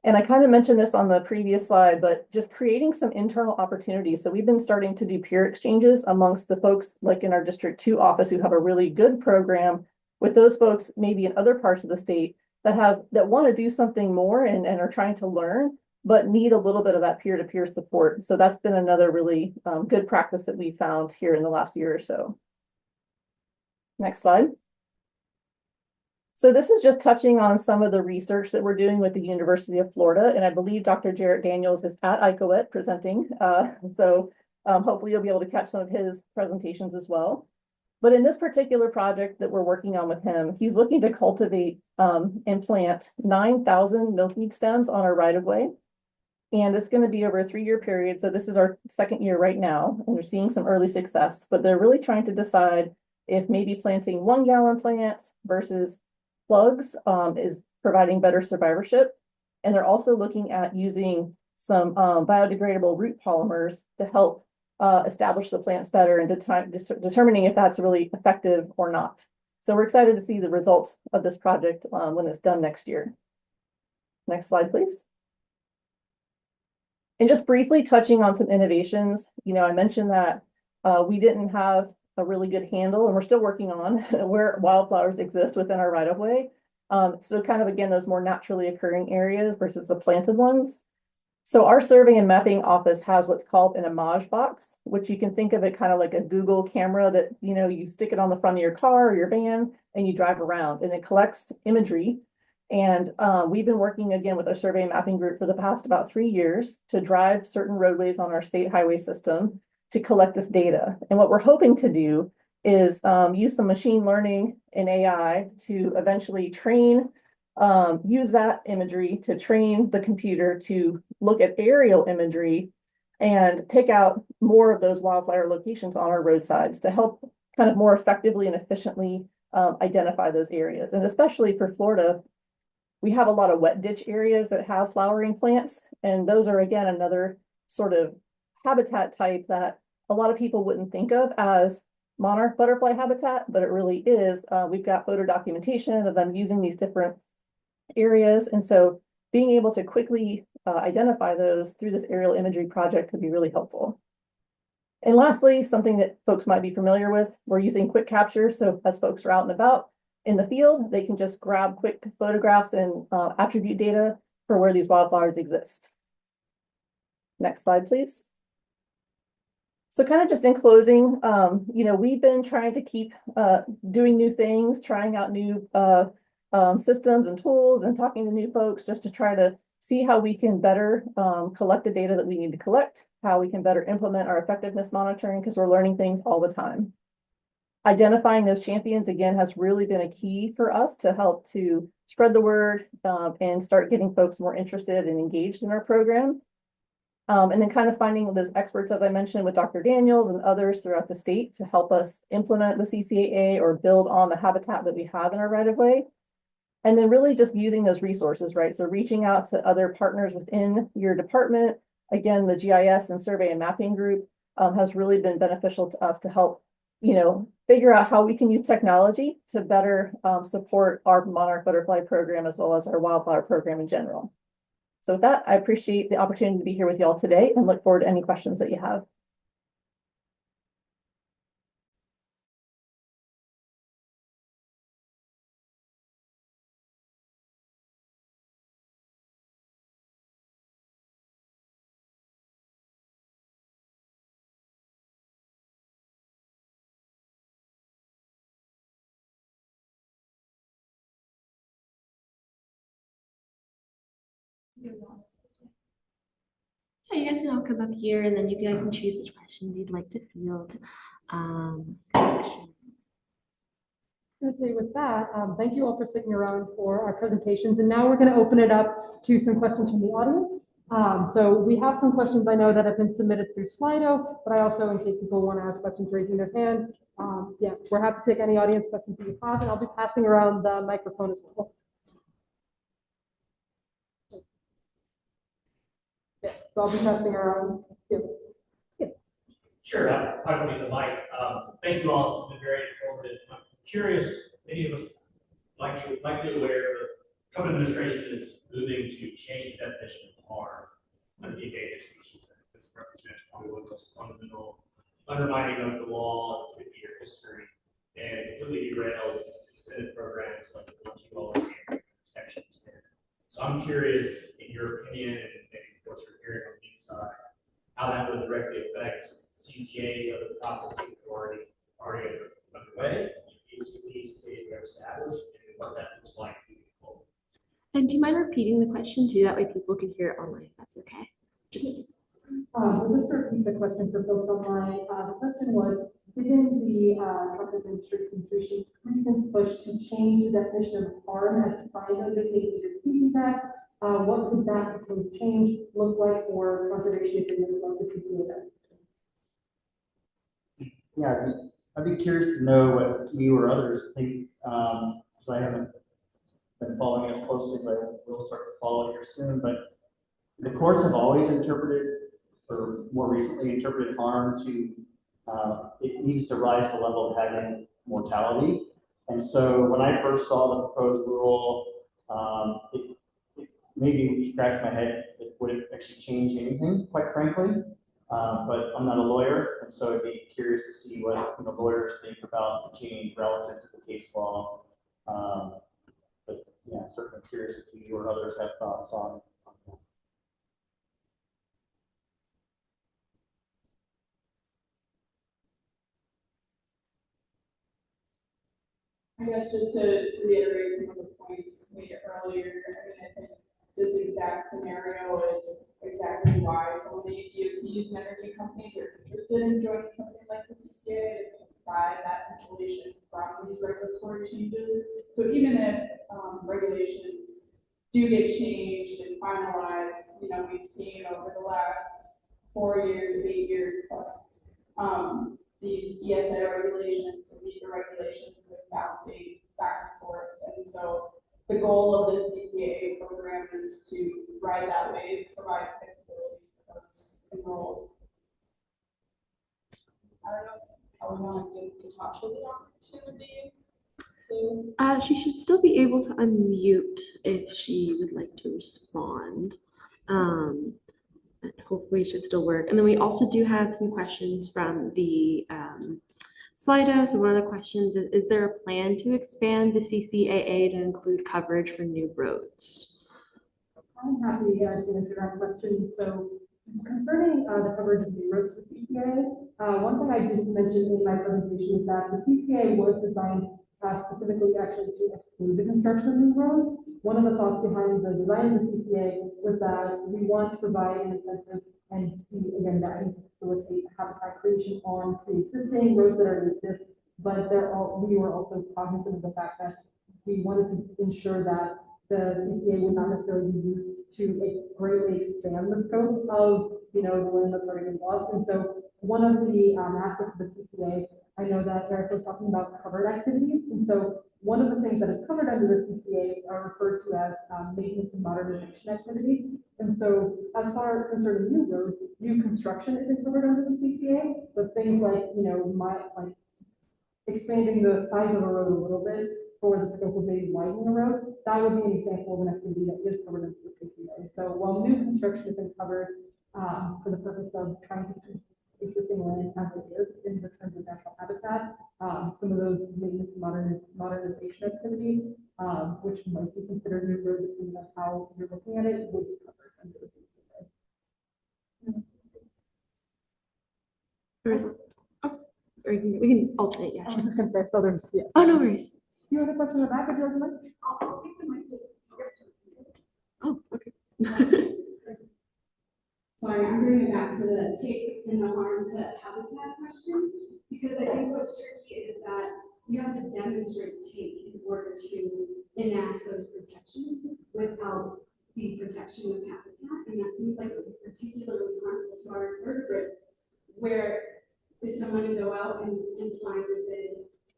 And I kind of mentioned this on the previous slide, but just creating some internal opportunities. So we've been starting to do peer exchanges amongst the folks like in our District 2 office who have a really good program with those folks maybe in other parts of the state that want to do something more and are trying to learn, but need a little bit of that peer-to-peer support. So that's been another really good practice that we found here in the last year or so. Next slide. So this is just touching on some of the research that we're doing with the University of Florida, and I believe Dr. Jarrett Daniels is at ICOET presenting, so hopefully you'll be able to catch some of his presentations as well. But in this particular project that we're working on with him, he's looking to cultivate and plant 9,000 milkweed stems on our right-of-way. And it's going to be over a 3-year period. So this is our second year right now, and they're seeing some early success, but they're really trying to decide if maybe planting 1-gallon plants versus plugs is providing better survivorship. And they're also looking at using some biodegradable root polymers to help establish the plants better and determining if that's really effective or not. So we're excited to see the results of this project when it's done next year. Next slide, please. And just briefly touching on some innovations, I mentioned that we didn't have a really good handle, and we're still working on where wildflowers exist within our right-of-way. So kind of, again, those more naturally occurring areas versus the planted ones. So our survey and mapping office has what's called an image box, which you can think of it kind of like a Google camera that, you stick it on the front of your car or your van and you drive around, and it collects imagery. And we've been working again with our survey and mapping group for the past about 3 years to drive certain roadways on our state highway system to collect this data. And what we're hoping to do is use some machine learning and AI to eventually use that imagery to train the computer to look at aerial imagery and pick out more of those wildflower locations on our roadsides to help kind of more effectively and efficiently identify those areas. And especially for Florida, we have a lot of wet ditch areas that have flowering plants. And those are, again, another sort of habitat type that a lot of people wouldn't think of as monarch butterfly habitat, but it really is. We've got photo documentation of them using these different areas. And so being able to quickly identify those through this aerial imagery project could be really helpful. And lastly, something that folks might be familiar with, we're using quick capture. So as folks are out and about in the field, they can just grab quick photographs and attribute data for where these wildflowers exist. Next slide, please. So kind of just in closing, we've been trying to keep doing new things, trying out new systems and tools and talking to new folks just to try to see how we can better collect the data that we need to collect, how we can better implement our effectiveness monitoring, because we're learning things all the time. Identifying those champions, again, has really been a key for us to help to spread the word and start getting folks more interested and engaged in our program. And then kind of finding those experts, as I mentioned, with Dr. Daniels and others throughout the state to help us implement the CCAA or build on the habitat that we have in our right-of-way. And then really just using those resources, right? So reaching out to other partners within your department. Again, the GIS and survey and mapping group has really been beneficial to us to help, figure out how we can use technology to better support our monarch butterfly program as well as our wildflower program in general. So with that, I appreciate the opportunity to be here with y'all today and look forward to any questions that you have. Yeah, you guys can all come up here and then you guys can choose which questions you'd like to field. Say with that, thank you all for sticking around for our presentations. And now we're going to open it up to some questions from the audience. So we have some questions I know that have been submitted through Slido, but I also, in case people want to ask questions, raising their hand. Yeah, we're happy to take any audience questions that you have, and I'll be passing around the microphone as well. Yeah, so I'll be passing around. Yeah. Yes. Sure, I don't need the mic. Thank you all. It's been very informative. I'm curious, many of us, likely aware, the Trump administration is moving to change the definition of harm under the endangered species. This represents probably one of the most fundamental undermining of the law in 50-year history, and completely derails Senate programs like the ones you all are sections. So I'm curious, in your opinion, and maybe what you're hearing on the inside, how that would directly affect CCAs or the processes that are already underway, these CCAs we have established, and what that looks like moving forward. And do you mind repeating the question too? That way people can hear it online, if that's okay. Just Just to repeat the question for folks online, the question was, given the Trump administration's recent push to change the definition of harm as defined under the Endangered Species Act, what could that proposed change look like for conservation agreements like the CCAA? Yeah, I'd be curious to know what you or others think, because I haven't been following as closely as I will start to follow here soon, but the courts have always interpreted, or more recently interpreted, harm to, it needs to rise to the level of having mortality. And so when I first saw the proposed rule, it made me scratch my head. It wouldn't actually change anything, quite frankly. But I'm not a lawyer, and so I'd be curious to see what lawyers think about the change relative to the case law. But yeah, certainly curious if you or others have thoughts on that. I guess just to reiterate some of the points made earlier, I think this exact scenario is exactly why so many DOTs and energy companies are interested in joining something like the CCA to provide that insulation from these regulatory changes. So even if regulations do get changed and finalized, we've seen over the last 4 years, 8 years plus, these ESA regulations and NEPA regulations have been bouncing back and forth. And so the goal of this CCAA program is to ride that wave, provide flexibility for those enrolled. I don't know how we want to give Katasha the opportunity to. she should still be able to unmute if she would like to respond. And hopefully it should still work. And then we also do have some questions from the Slido. So one of the questions is there a plan to expand the CCAA to include coverage for new roads? I'm happy to answer that question. So concerning the coverage of new roads for CCAA, one thing I didn't mention in my presentation is that the CCAA was designed specifically actually to exclude the construction of new roads. One of the thoughts behind the design of the CCA was that we want to provide an incentive and see again that facilitate habitat creation on pre-existing roads that already exist, but we were also cognizant of the fact that we wanted to ensure that the CCA would not necessarily be used to greatly expand the scope of, the land that's already been lost. And so one of the aspects of the CCA, I know that Eric was talking about covered activities. And so one of the things that is covered under the CCA are referred to as maintenance and modernization activities. And so as far as concerning new roads, new construction isn't covered under the CCA, but things like, like expanding the size of a road a little bit for the scope of maybe widening a road, that would be an example of an activity that is covered under the CCA. So while new construction isn't covered for the purpose of trying to keep existing land as it is in the terms of natural habitat, some of those maintenance modernization activities, which might be considered new roads depending on how you're looking at it, would be covered under the CCA. Or we can alternate, yeah. I was just gonna say, so there's, yes. Oh, no worries. You have a question in the back, would you like to mic? I'll take the mic just. Oh, okay. Sorry, I'm bringing it back to the take and the harm to habitat question, because I think what's tricky is that you have to demonstrate take in order to enact those protections without the protection of habitat, and that seems like it would be particularly harmful to our invertebrates, where is someone to go out and find a big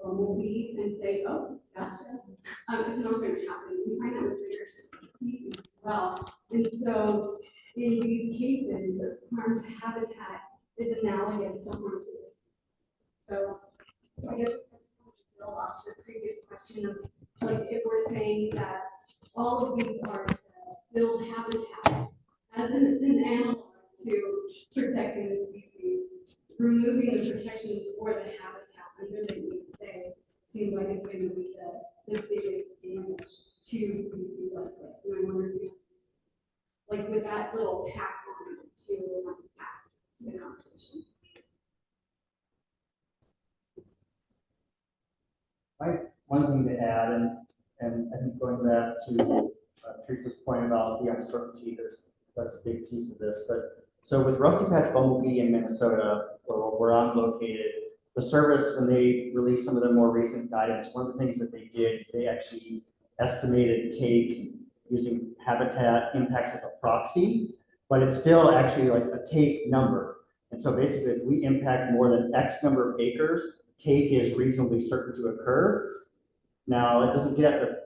bumblebee and say, oh, gotcha. It's not going to happen. We find that with bigger species as well. And so in these cases, harm to habitat is analogous to harm to this. So I guess to build off the previous question of, like, if we're saying that all of these are to build habitat as an analog to protecting the species, removing the protections for the habitat under the ESA seems like it's going to be the biggest damage to species like this. And I wonder if, like, with that little tack on it to the conversation. One thing to add, and I think going back to Teresa's point about the uncertainty, that's a big piece of this. But so with Rusty Patch Bumblebee in Minnesota, where I'm located, the service, when they released some of their more recent guidance, one of the things that they did is they actually estimated take using habitat impacts as a proxy, but it's still actually like a take number. And so basically, if we impact more than X number of acres, take is reasonably certain to occur. Now, it doesn't get at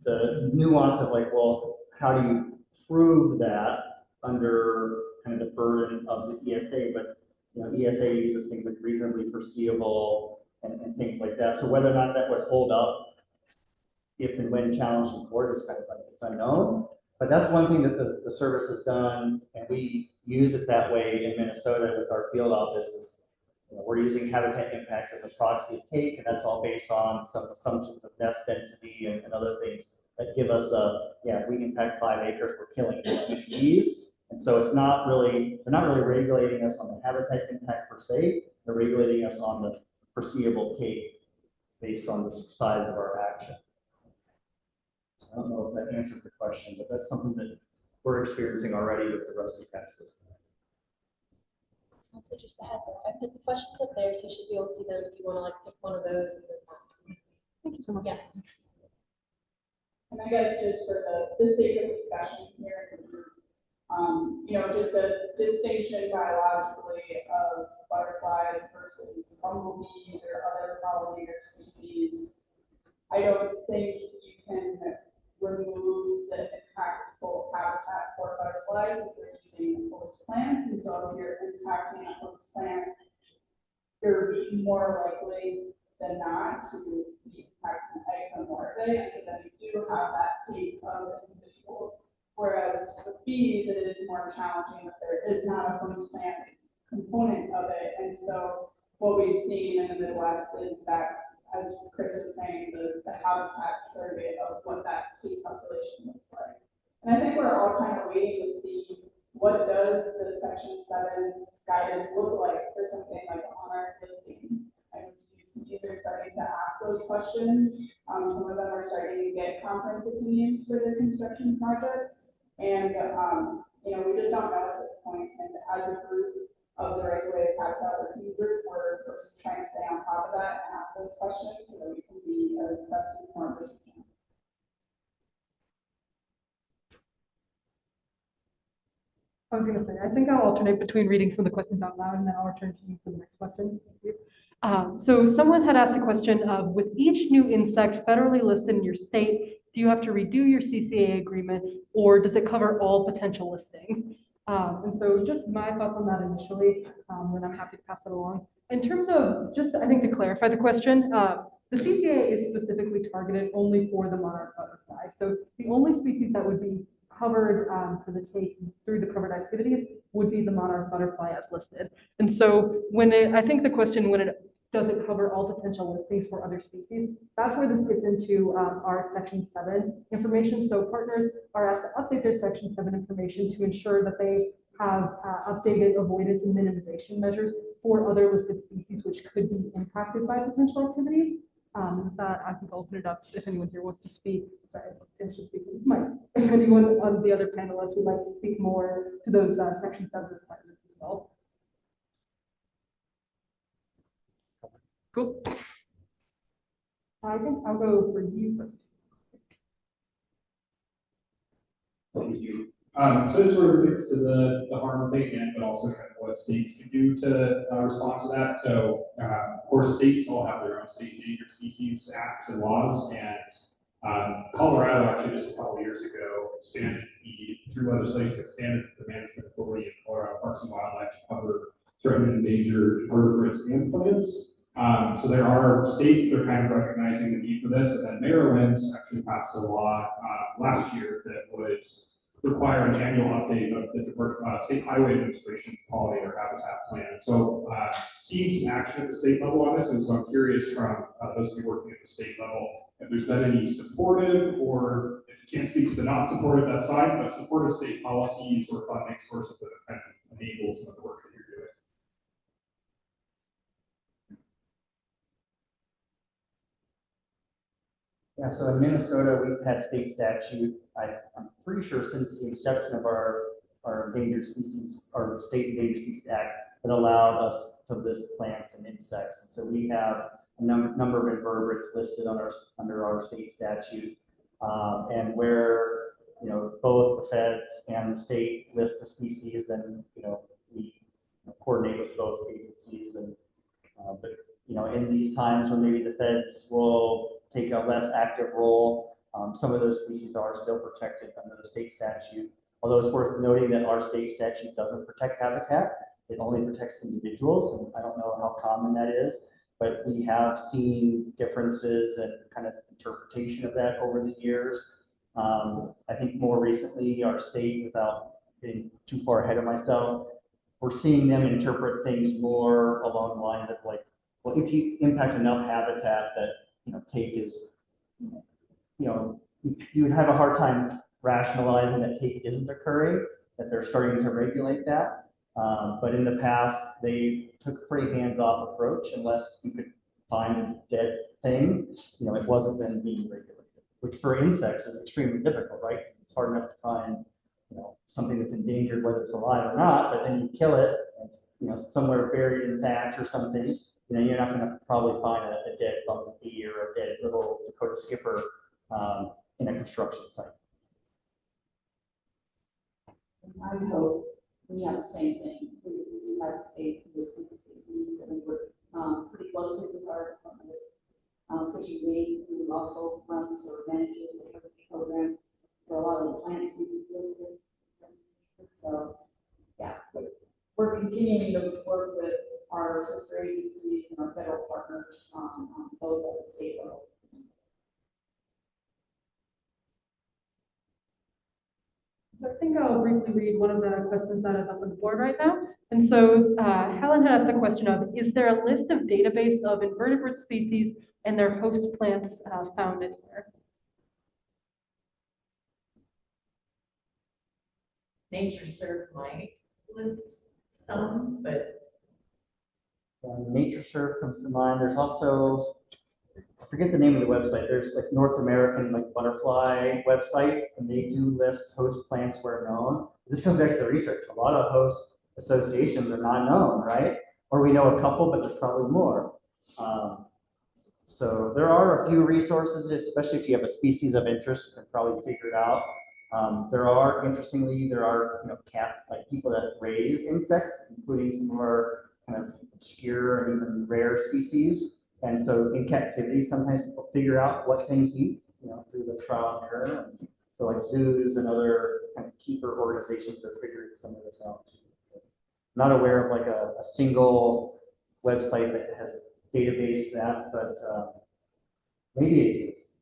the nuance of like, well, how do you prove that under kind of the burden of the ESA? But ESA uses things like reasonably foreseeable and things like that. So whether or not that would hold up if and when challenged in court is kind of like, it's unknown. But that's one thing that the service has done, and we use it that way in Minnesota with our field offices. We're using habitat impacts as a proxy of take, and that's all based on some assumptions of nest density and other things that give us if we impact 5 acres, we're killing these bees. And so they're not really regulating us on the habitat impact per se, they're regulating us on the foreseeable take based on the size of our action. So I don't know if that answers the question, but that's something that we're experiencing already with the Rusty Patch system. Also, just a heads up, I put the questions up there, so you should be able to see them if you want to pick one of those and then Thank you so much. yeah. And I guess just for the sake of discussion here, just a distinction biologically of butterflies versus bumblebees or other pollinator species. I don't think you can remove the impactful habitat for butterflies since they're using host plants. And so if you're impacting a host plant, you're more likely than not to be impacting eggs and larvae. And so then you do have that take of individuals. Whereas with bees, it is more challenging if there is not a host plant component of it. And so what we've seen in the Midwest is that, as Chris was saying, the habitat survey of what that take population looks like. And I think we're all kind of waiting to see what does the Section 7 guidance look like for something like on our listing. And these are starting to ask those questions. Some of them are starting to get conference opinions for their construction projects. And, we just don't know at this point. And as a group of the Rights of Way Habitat Working Group, we're trying to stay on top of that and ask those questions so that we can be as best informed as we can. I was gonna say, I think I'll alternate between reading some of the questions out loud and then I'll return to you for the next question. Thank you. So someone had asked a question of, with each new insect federally listed in your state, do you have to redo your CCA agreement or does it cover all potential listings? And so just my thoughts on that initially, and I'm happy to pass it along. In terms of, just I think to clarify the question, the CCA is specifically targeted only for the monarch butterfly. So the only species that would be covered for the take through the covered activities would be the monarch butterfly as listed. And so I think the question does it cover all potential listings for other species? That's where this gets into our Section 7 information. So partners are asked to update their Section 7 information to ensure that they have updated avoidance and minimization measures for other listed species which could be impacted by potential activities. That I think I'll open it up if anyone here wants to speak. Sorry, I should speak. Mike, if anyone on the other panelists would like to speak more to those Section 7 requirements as well. Cool. I think I'll go for you first. Thank you. So this sort of gets to the harm abatement, but also kind of what states can do to respond to that. So, of course, states all have their own state endangered species acts and laws, and Colorado actually just a couple of years ago through legislation expanded the management authority of Colorado Parks and Wildlife to cover threatened and endangered vertebrates and plants. So there are states that are kind of recognizing the need for this, and then Maryland actually passed a law last year that would require an annual update of the State Highway Administration's Pollinator habitat plan. So seeing some action at the state level on this, and so I'm curious from those of you working at the state level, if there's been any supportive, or if you can't speak to the not supportive, that's fine, but supportive state policies or funding sources that have kind of enabled some of the work that you're doing. Yeah, so in Minnesota, we've had state statute, I'm pretty sure since the inception of our endangered species, our state endangered species act, that allowed us to list plants and insects. And so we have a number of invertebrates listed under our state statute, and where both the feds and the state list the species, and we coordinate with both agencies. And but in these times when maybe the feds will take a less active role, some of those species are still protected under the state statute. Although it's worth noting that our state statute doesn't protect habitat, it only protects individuals, and I don't know how common that is, but we have seen differences and kind of interpretation of that over the years. I think more recently, our state, without getting too far ahead of myself, we're seeing them interpret things more along the lines of like, well, if you impact enough habitat that take is, you would have a hard time rationalizing that take isn't occurring, that they're starting to regulate that. But in the past, they took a pretty hands-off approach. Unless you could find a dead thing, it wasn't then being regulated, which for insects is extremely difficult, right? It's hard enough to find, something that's endangered, whether it's alive or not, but then you kill it, it's, somewhere buried in thatch or something. You're not going to probably find a dead bumblebee or a dead little Dakota skipper in a construction site. I hope we have the same thing. We have state listed species, and we work pretty closely with our Department of Fish and Game, who also runs or manages the program for a lot of the plant species listed. So, yeah, we're continuing to work with our sister agencies and our federal partners on both at the state level. So I think I'll briefly read one of the questions that is up on the board right now. And so Helen had asked a question of, is there a list of database of invertebrate species and their host plants found anywhere? NatureServe might list some, but NatureServe comes to mind. There's also, I forget the name of the website. There's like North American butterfly website, and they do list host plants where known. This comes back to the research. A lot of host associations are not known, right? Or we know a couple, but there's probably more. So there are a few resources, especially if you have a species of interest, you can probably figure it out. Interestingly, there are like people that raise insects, including some of our kind of obscure and even rare species. And so in captivity, sometimes people figure out what things eat, through the trial and error. And so like zoos and other kind of keeper organizations are figuring some of this out too. Not aware of like a single website that has database that, but maybe it exists.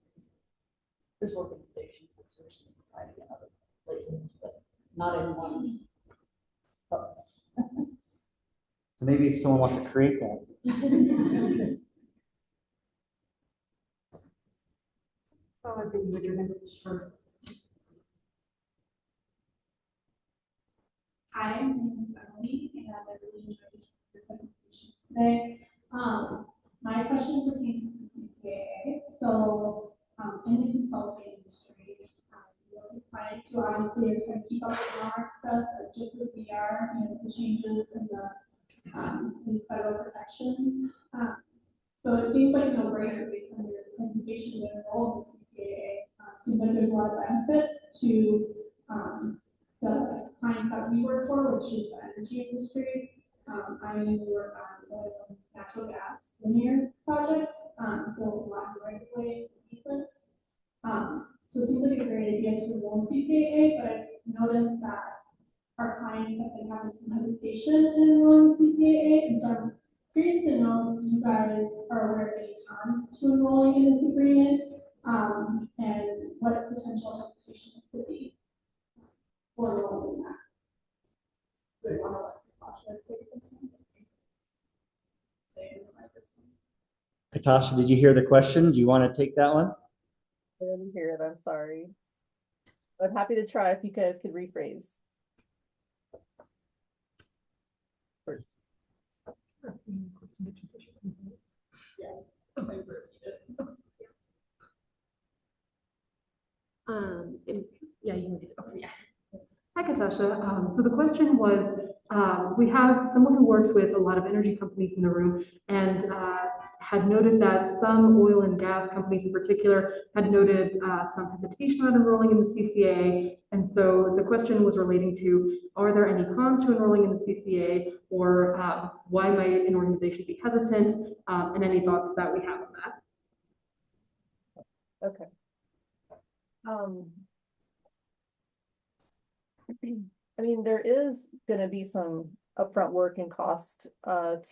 There's organizations, there's society and other places, but not in one. Oh. So maybe if someone wants to create that. Oh, I think you would your name first. Hi, my name is Emily, and I really enjoyed your presentations today. My question pertains to the CCAA. So, in the consulting industry, the clients who obviously are trying to keep up with our stuff, just as we are, the changes and these federal protections. So it seems like a no-brainer based on your presentation to enroll in the CCAA. Seems like there's a lot of benefits to the clients that we work for, which is the energy industry. I mainly work on oil and natural gas linear projects, so a lot of right-of-ways and easements. So it seems like a great idea to enroll in CCAA, but I've noticed that our clients have been having some hesitation in enrolling in CCAA, and so I'm curious to know if you guys are aware of any cons to enrolling in this agreement, and what potential hesitations could be for enrolling in that. Katasha, did you hear the question? Do you want to take that one? I didn't hear it, I'm sorry. I'm happy to try if you guys could rephrase. Yeah, you can do it. Okay, yeah. Hi, Katasha. So the question was, we have someone who works with a lot of energy companies in the room and had noted that some oil and gas companies in particular had noted some hesitation on enrolling in the CCA. And so the question was relating to, are there any cons to enrolling in the CCA, or why might an organization be hesitant, and any thoughts that we have on that? Okay. I mean, there is going to be some upfront work and cost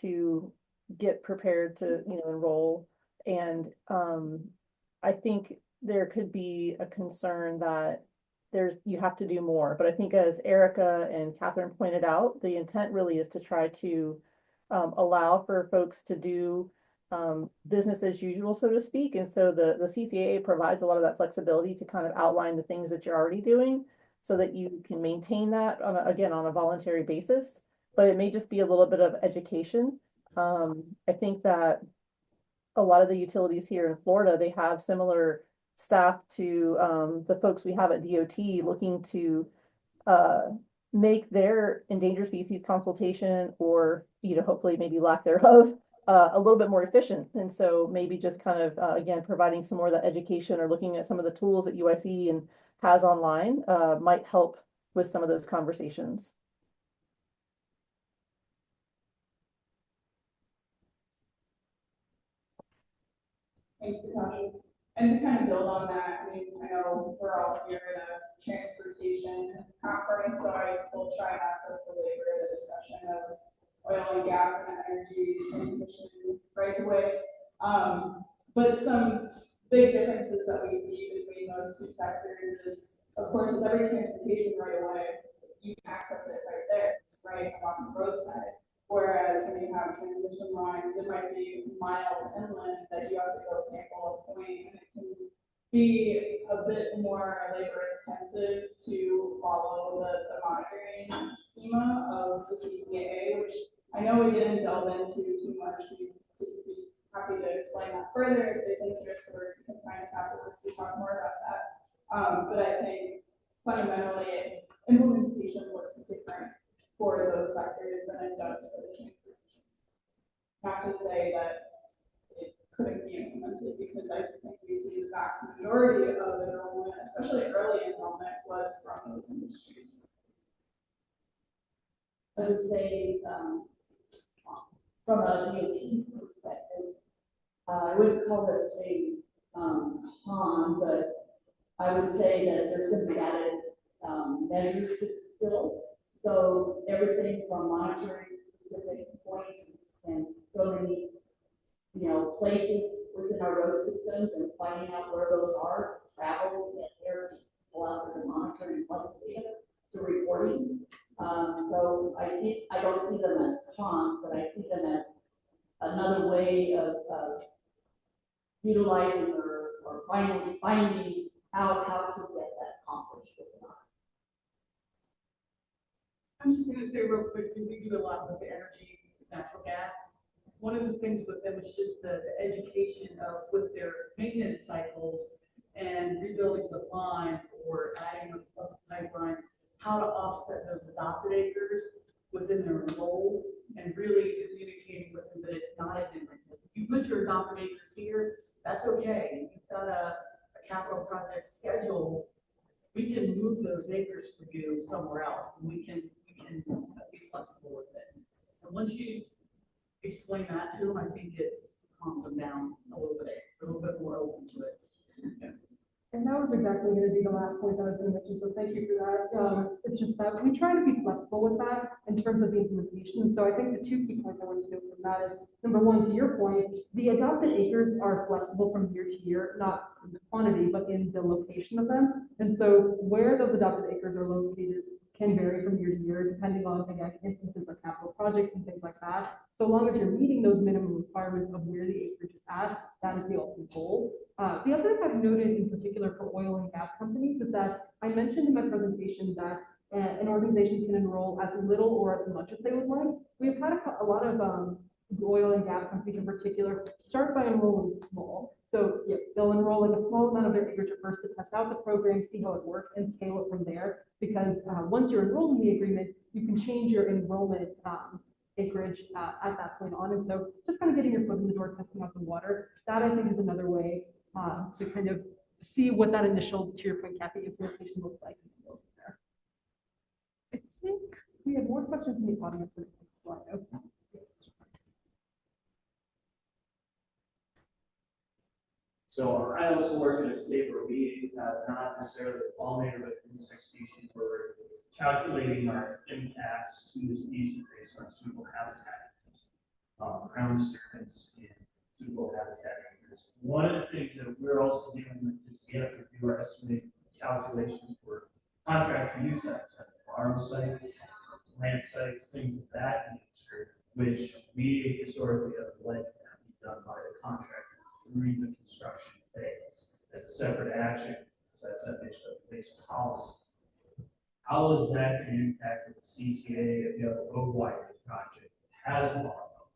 to get prepared to, enroll. And I think there could be a concern that you have to do more. But I think, as Erica and Catherine pointed out, the intent really is to try to allow for folks to do business as usual, so to speak. And so the CCAA provides a lot of that flexibility to kind of outline the things that you're already doing, so that you can maintain that on a voluntary basis. But it may just be a little bit of education. I think that a lot of the utilities here in Florida, they have similar staff to the folks we have at DOT, looking to make their endangered species consultation, or hopefully maybe lack thereof, a little bit more efficient. And so maybe just kind of again providing some more of that education, or looking at some of the tools that UIC and has online might help with some of those conversations. Thanks, Katasha. And to kind of build on that, I mean, I know we're all here at a transportation conference, so I will try not to belabor the discussion of oil and gas and energy transmission right away. But some big differences that we see between those two sectors is, of course, with every transportation right away, you can access it right there, right along the roadside. Whereas when you have transmission lines, it might be miles inland that you have to go sample a point, and it can be a bit more labor intensive to follow the monitoring schema of the CCAA, which I know we didn't delve into too much. We'd be happy to explain that further if there's interest, or you can find us afterwards to talk more about that. But I think fundamentally implementation looks different for those sectors than it does for the transportation. Not to say that it couldn't be implemented, because I think we see the vast majority of enrollment especially early enrollment, was from those industries? I would say, from a DOT's perspective, I wouldn't call it a harm, but I would say that there's going to be added measures to fill. So everything from monitoring specific points and so many, places within our road systems and finding out where those are, travel, and there's people out there to monitor and collect data to reporting. So I don't see them as cons, but I see them as another way of utilizing or finding out how to get that accomplished within our. I'm just going to say real quick too, we do a lot with the energy, natural gas. One of the things with them is just the education of with their maintenance cycles and rebuildings of lines or adding a pipeline, how to offset those adopted acres within their role and really communicating with them that it's not a hindrance. If you put your adopted acres here, that's okay. You've got a capital project schedule. We can move those acres for you somewhere else, and we can be flexible with it. And once you explain that to them, I think it calms them down a little bit more open to it. Yeah. And that was exactly going to be the last point that I was going to mention, so thank you for that. It's just that we try to be flexible with that in terms of the implementation. So I think the two key points I want to note from that is, number one, to your point, the adopted acres are flexible from year to year, not in the quantity, but in the location of them. And so where those adopted acres are located can vary from year to year, depending on, again, instances like capital projects and things like that. So long as you're meeting those minimum requirements of where the acreage is at, that is the ultimate goal. The other thing I've noted in particular for oil and gas companies is that I mentioned in my presentation that an organization can enroll as little or as much as they would like. We've had a lot of oil and gas companies in particular start by enrolling small. So yeah, they'll enroll like a small amount of their acreage at first to test out the program, see how it works, and scale it from there. Because once you're enrolled in the agreement, you can change your enrollment acreage at that point on. And so just kind of getting your foot in the door, testing out the water, that I think is another way to kind of see what that initial, to your point, Cathy, implementation looks like. And go from there. I think we have more questions in the audience for the next slide. Okay. So I also work in a state where we, not necessarily the pollinator, but insect species, where we're calculating our impacts to the species based on suitable habitat, ground disturbance, and suitable habitat acres. One of the things that we're also dealing with is we have to do our estimated calculations for contract use sites, like farm sites, plant sites, things of that nature, which we historically have let be done by the contractor during the construction phase as a separate action, because that's a based policy. How is that going to impact the CCA if you have a road widening project that has borrow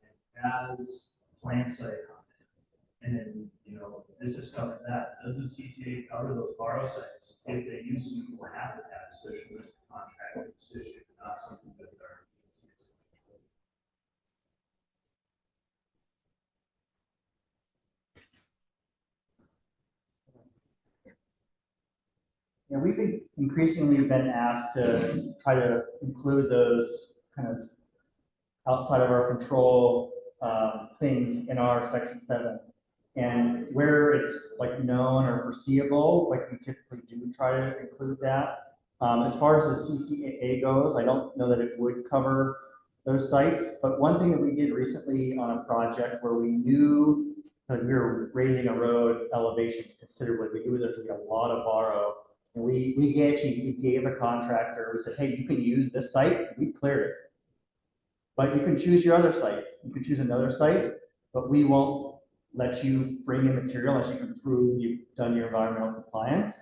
and has plant site on it? And then, this is covering that. Does the CCA cover those borrow sites if they use suitable habitat, especially with the contractor decision, not something that they're we've increasingly been asked to try to include those kind of outside of our control things in our section 7. And where it's like known or foreseeable, like we typically do try to include that. As far as the CCAA goes, I don't know that it would cover those sites, but one thing that we did recently on a project where we knew that we were raising a road elevation considerably, we knew there could be a lot of borrow. And we gave a contractor, we said, hey, you can use this site, we cleared it. But you can choose your other sites. You can choose another site, but we won't let you bring in material unless you can prove you've done your environmental compliance.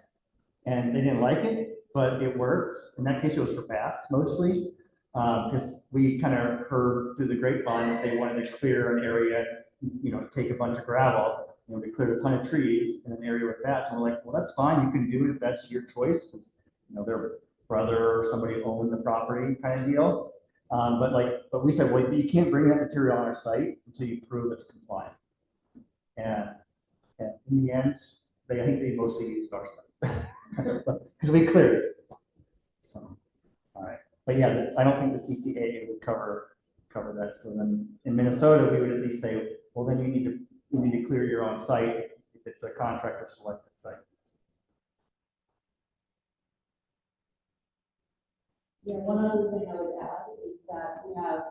And they didn't like it, but it worked. In that case, it was for bats mostly, because we kind of heard through the grapevine that they wanted to clear an area, take a bunch of gravel. We cleared a ton of trees in an area with bats, and we're like, well, that's fine. You can do it if that's your choice, because their brother or somebody owned the property, kind of deal. But we said, well, you can't bring that material on our site until you prove it's compliant. And in the end, I think they mostly used our site. Because we cleared it. So, all right. But yeah, I don't think the CCA would cover that. So then in Minnesota, we would at least say, well, then you need to clear your own site if it's a contractor selected site. Yeah, one other thing I would add is that we have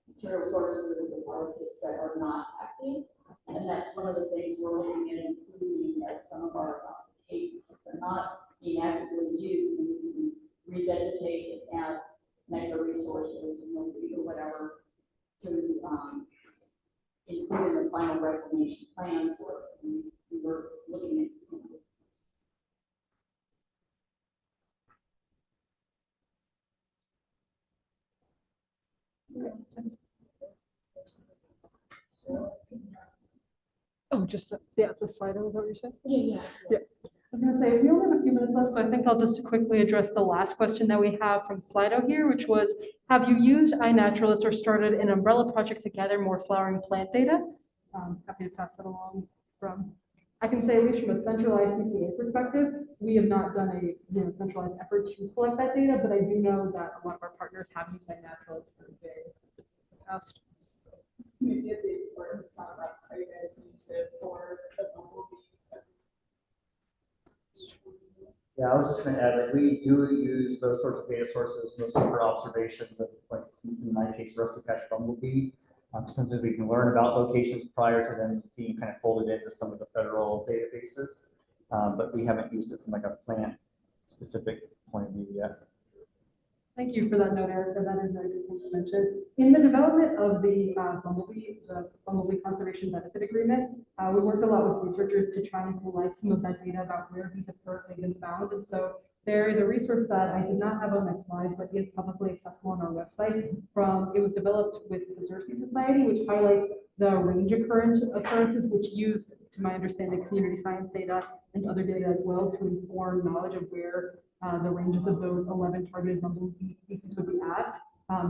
material sources of markets that are not active, and that's one of the things we're looking at including as some of our acres. They're not being actively used, and we can revegetate and add mega resources and milkweed or whatever to include in the final reclamation plan for it. And we were looking at. Oh, just, yeah, the Slido, is that what you said? Yeah. I was gonna say, we only have a few minutes left, so I think I'll just quickly address the last question that we have from Slido here, which was, have you used iNaturalist or started an umbrella project to gather more flowering plant data? Happy to pass that along from, I can say at least from a centralized CCA perspective, we have not done a centralized effort to collect that data, but I do know that a lot of our partners have used iNaturalist for very specific past. Maybe at the important talk about how you guys use it for the bumblebee. Yeah, I was just going to add, like, we do use those sorts of data sources mostly for observations of, like, in my case, rusty patch bumblebee, since we can learn about locations prior to them being kind of folded into some of the federal databases. But we haven't used it from like a plant specific point of view yet. Thank you for that note, Erica. That is a good thing to mention. In the development of the Bumblebee Conservation Benefit Agreement, we worked a lot with researchers to try and collect some of that data about where bees have currently been found. And so there is a resource that I did not have on my slides, but is publicly accessible on our website. It was developed with the Xerces Society, which highlights the range occurrences, which used, to my understanding, community science data and other data as well to inform knowledge of where the ranges of those 11 targeted bumblebee species would be at.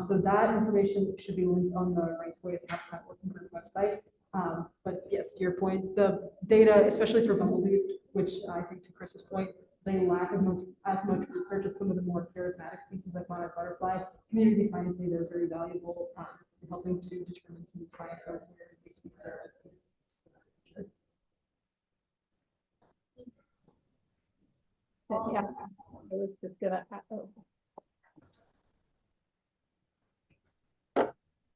So that information should be linked on the Rights Way as Habitat Working Group website. But yes, to your point, the data, especially for bumblebees, which I think to Chris's point, they lack as much research as some of the more charismatic species like monarch butterfly. Community science data is very valuable in helping to determine some science or where these species are. Yeah, I was just gonna, I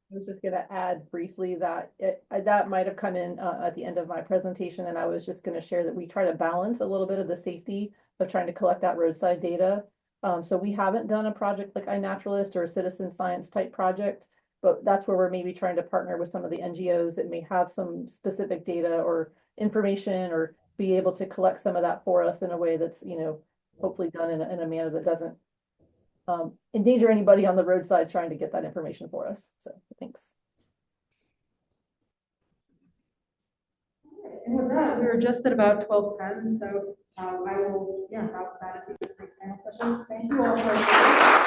was just gonna add briefly that that might have come in at the end of my presentation, and I was just gonna share that we try to balance a little bit of the safety of trying to collect that roadside data. So we haven't done a project like iNaturalist or a citizen science type project, but that's where we're maybe trying to partner with some of the NGOs that may have some specific data or information or be able to collect some of that for us in a way that's, hopefully done in a manner that doesn't endanger anybody on the roadside trying to get that information for us. So thanks. And with that, we're just at about 12:10, so I will, that is the panel session. Thank you all for